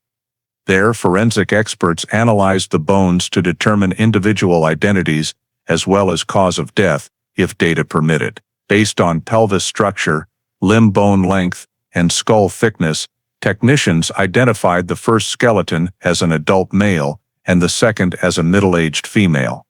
There, forensic experts analyzed the bones to determine individual identities as well as cause of death, if data permitted. Based on pelvis structure, limb bone length, and skull thickness, technicians identified the first skeleton as an adult male and the second as a middle-aged female,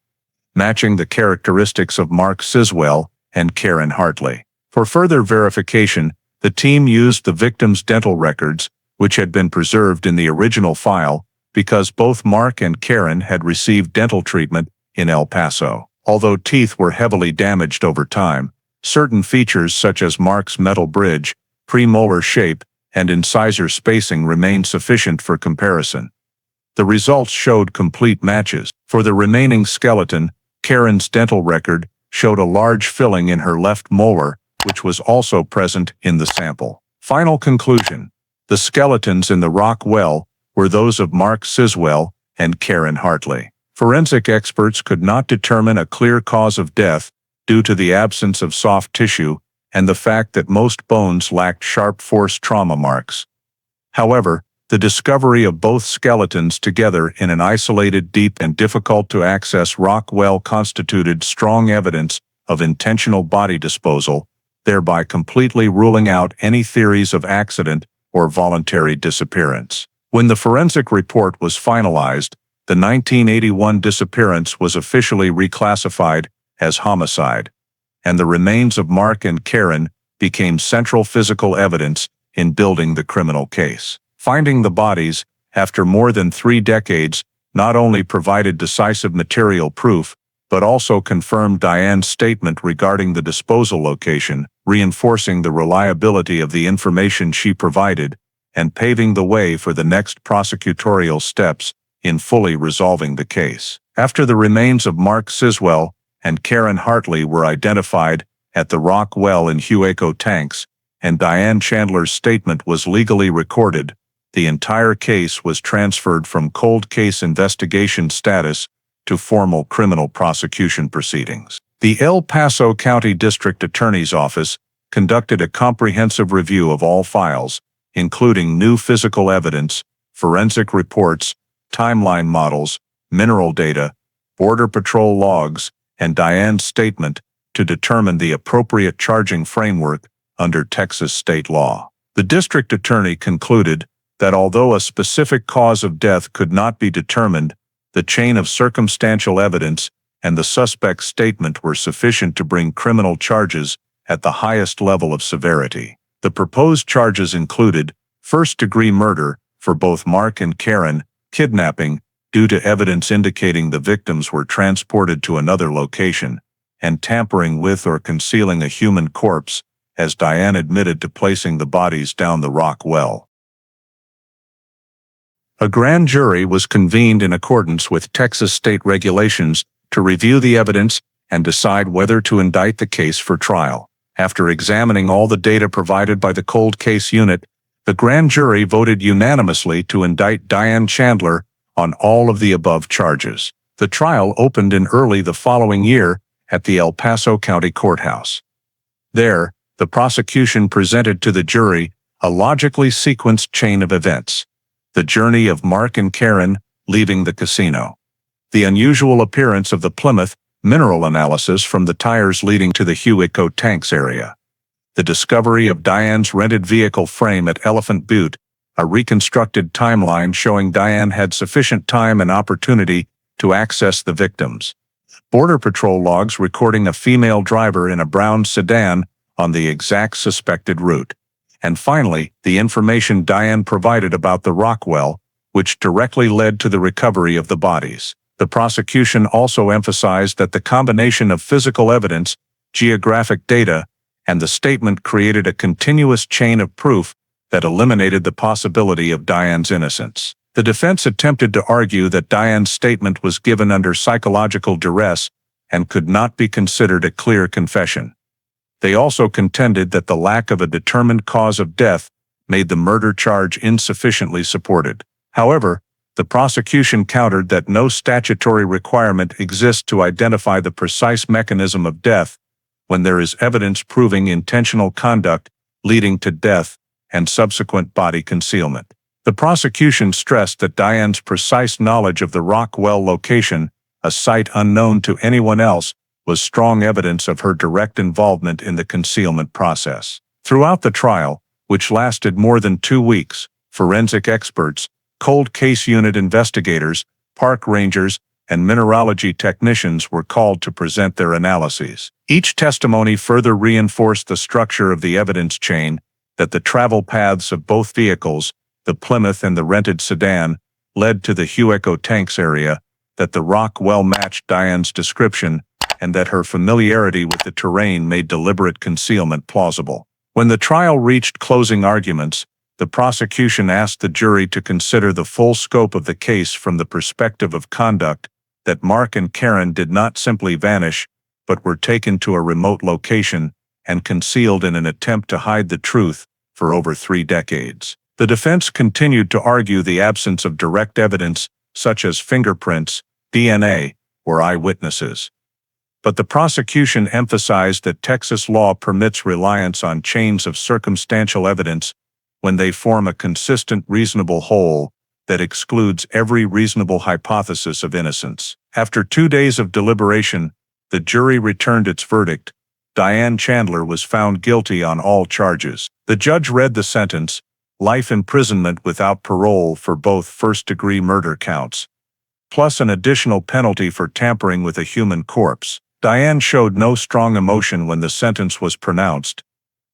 matching the characteristics of Mark Siswell and Karen Hartley. For further verification, the team used the victim's dental records, which had been preserved in the original file, because both Mark and Karen had received dental treatment in El Paso. Although teeth were heavily damaged over time, certain features such as Mark's metal bridge, premolar shape, and incisor spacing remained sufficient for comparison. The results showed complete matches. For the remaining skeleton, Karen's dental record showed a large filling in her left molar, which was also present in the sample. Final conclusion: the skeletons in the rock well were those of Mark Siswell and Karen Hartley. Forensic experts could not determine a clear cause of death due to the absence of soft tissue and the fact that most bones lacked sharp force trauma marks. However, the discovery of both skeletons together in an isolated, deep, and difficult-to-access rock well constituted strong evidence of intentional body disposal, thereby completely ruling out any theories of accident or voluntary disappearance. When the forensic report was finalized, the 1981 disappearance was officially reclassified as homicide, and the remains of Mark and Karen became central physical evidence in building the criminal case. Finding the bodies, after more than 3 decades, not only provided decisive material proof, but also confirmed Diane's statement regarding the disposal location, reinforcing the reliability of the information she provided, and paving the way for the next prosecutorial steps in fully resolving the case. After the remains of Mark Siswell and Karen Hartley were identified at the rock well in Hueco tanks, and Diane Chandler's statement was legally recorded, the entire case was transferred from cold case investigation status to formal criminal prosecution proceedings. The El Paso County District Attorney's Office conducted a comprehensive review of all files, including new physical evidence, forensic reports, timeline models, mineral data, Border Patrol logs, and Diane's statement to determine the appropriate charging framework under Texas state law. The district attorney concluded that although a specific cause of death could not be determined, the chain of circumstantial evidence and the suspect's statement were sufficient to bring criminal charges at the highest level of severity. The proposed charges included first-degree murder for both Mark and Karen, kidnapping due to evidence indicating the victims were transported to another location, and tampering with or concealing a human corpse, as Diane admitted to placing the bodies down the rock well. A grand jury was convened in accordance with Texas state regulations to review the evidence and decide whether to indict the case for trial. After examining all the data provided by the cold case unit, the grand jury voted unanimously to indict Diane Chandler on all of the above charges. The trial opened in early the following year at the El Paso County Courthouse. There, the prosecution presented to the jury a logically sequenced chain of events: the journey of Mark and Karen leaving the casino, the unusual appearance of the Plymouth mineral analysis from the tires leading to the Hueco tanks area, the discovery of Diane's rented vehicle frame at Elephant Butte, a reconstructed timeline showing Diane had sufficient time and opportunity to access the victims, Border Patrol logs recording a female driver in a brown sedan on the exact suspected route, and finally, the information Diane provided about the Rockwell, which directly led to the recovery of the bodies. The prosecution also emphasized that the combination of physical evidence, geographic data, and the statement created a continuous chain of proof that eliminated the possibility of Diane's innocence. The defense attempted to argue that Diane's statement was given under psychological duress and could not be considered a clear confession. They also contended that the lack of a determined cause of death made the murder charge insufficiently supported. However, the prosecution countered that no statutory requirement exists to identify the precise mechanism of death when there is evidence proving intentional conduct leading to death and subsequent body concealment. The prosecution stressed that Diane's precise knowledge of the Rockwell location, a site unknown to anyone else, was strong evidence of her direct involvement in the concealment process. Throughout the trial, which lasted more than 2 weeks, forensic experts, cold case unit investigators, park rangers, and mineralogy technicians were called to present their analyses. Each testimony further reinforced the structure of the evidence chain, that the travel paths of both vehicles, the Plymouth and the rented sedan, led to the Hueco Tanks area, that the rock well matched Diane's description, and that her familiarity with the terrain made deliberate concealment plausible. When the trial reached closing arguments, the prosecution asked the jury to consider the full scope of the case from the perspective of conduct, that Mark and Karen did not simply vanish, but were taken to a remote location and concealed in an attempt to hide the truth for over 3 decades. The defense continued to argue the absence of direct evidence, such as fingerprints, DNA, or eyewitnesses. But the prosecution emphasized that Texas law permits reliance on chains of circumstantial evidence when they form a consistent, reasonable whole that excludes every reasonable hypothesis of innocence. After 2 days of deliberation, the jury returned its verdict. Diane Chandler was found guilty on all charges. The judge read the sentence: life imprisonment without parole for both first-degree murder counts, plus an additional penalty for tampering with a human corpse. Diane showed no strong emotion when the sentence was pronounced,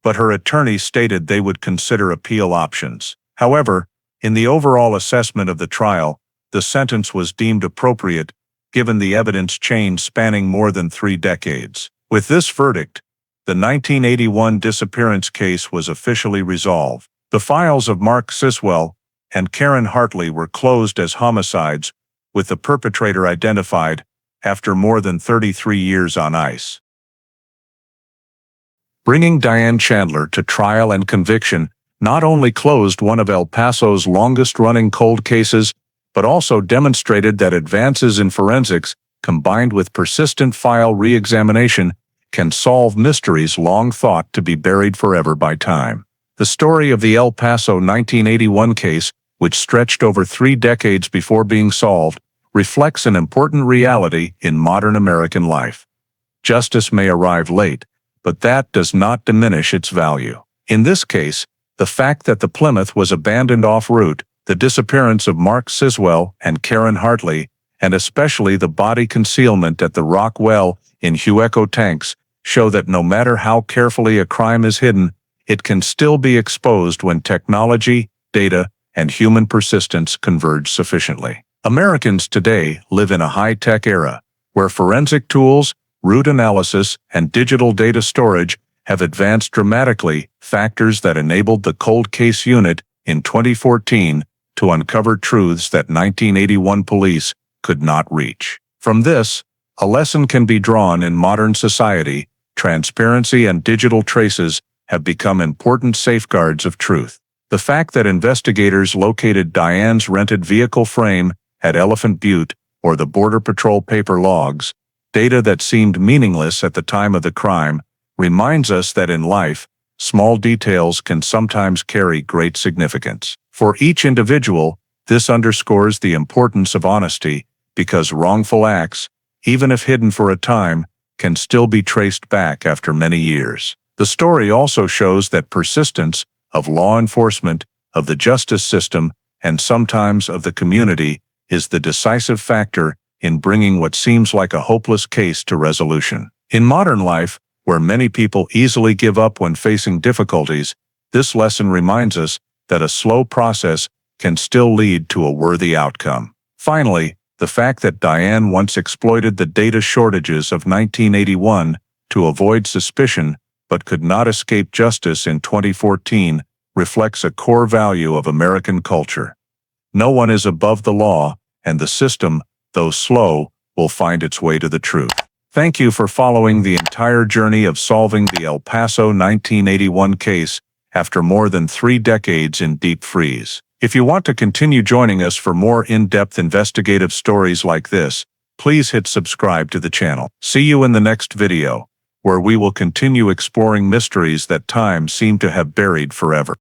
but her attorney stated they would consider appeal options. However, in the overall assessment of the trial, the sentence was deemed appropriate, given the evidence chain spanning more than 3 decades. With this verdict, the 1981 disappearance case was officially resolved. The files of Mark Siswell and Karen Hartley were closed as homicides, with the perpetrator identified after more than 33 years on ice. Bringing Diane Chandler to trial and conviction not only closed one of El Paso's longest-running cold cases, but also demonstrated that advances in forensics, combined with persistent file re-examination, can solve mysteries long thought to be buried forever by time. The story of the El Paso 1981 case, which stretched over 3 decades before being solved, reflects an important reality in modern American life. Justice may arrive late, but that does not diminish its value. In this case, the fact that the Plymouth was abandoned off route, the disappearance of Mark Siswell and Karen Hartley, and especially the body concealment at the rock well in Hueco Tanks, show that no matter how carefully a crime is hidden, it can still be exposed when technology, data, and human persistence converge sufficiently. Americans today live in a high-tech era, where forensic tools, root analysis, and digital data storage have advanced dramatically, factors that enabled the Cold Case Unit in 2014 to uncover truths that 1981 police could not reach. From this, a lesson can be drawn in modern society. Transparency and digital traces have become important safeguards of truth. The fact that investigators located Diane's rented vehicle frame at Elephant Butte or the Border Patrol paper logs, data that seemed meaningless at the time of the crime, reminds us that in life, small details can sometimes carry great significance. For each individual, this underscores the importance of honesty, because wrongful acts, even if hidden for a time, can still be traced back after many years. The story also shows that persistence of law enforcement, of the justice system, and sometimes of the community is the decisive factor in bringing what seems like a hopeless case to resolution. In modern life, where many people easily give up when facing difficulties, this lesson reminds us that a slow process can still lead to a worthy outcome. Finally, the fact that Diane once exploited the data shortages of 1981 to avoid suspicion but could not escape justice in 2014 reflects a core value of American culture. No one is above the law, and the system, though slow, will find its way to the truth. Thank you for following the entire journey of solving the El Paso 1981 case after more than 3 decades in deep freeze. If you want to continue joining us for more in-depth investigative stories like this, please hit subscribe to the channel. See you in the next video, where we will continue exploring mysteries that time seemed to have buried forever.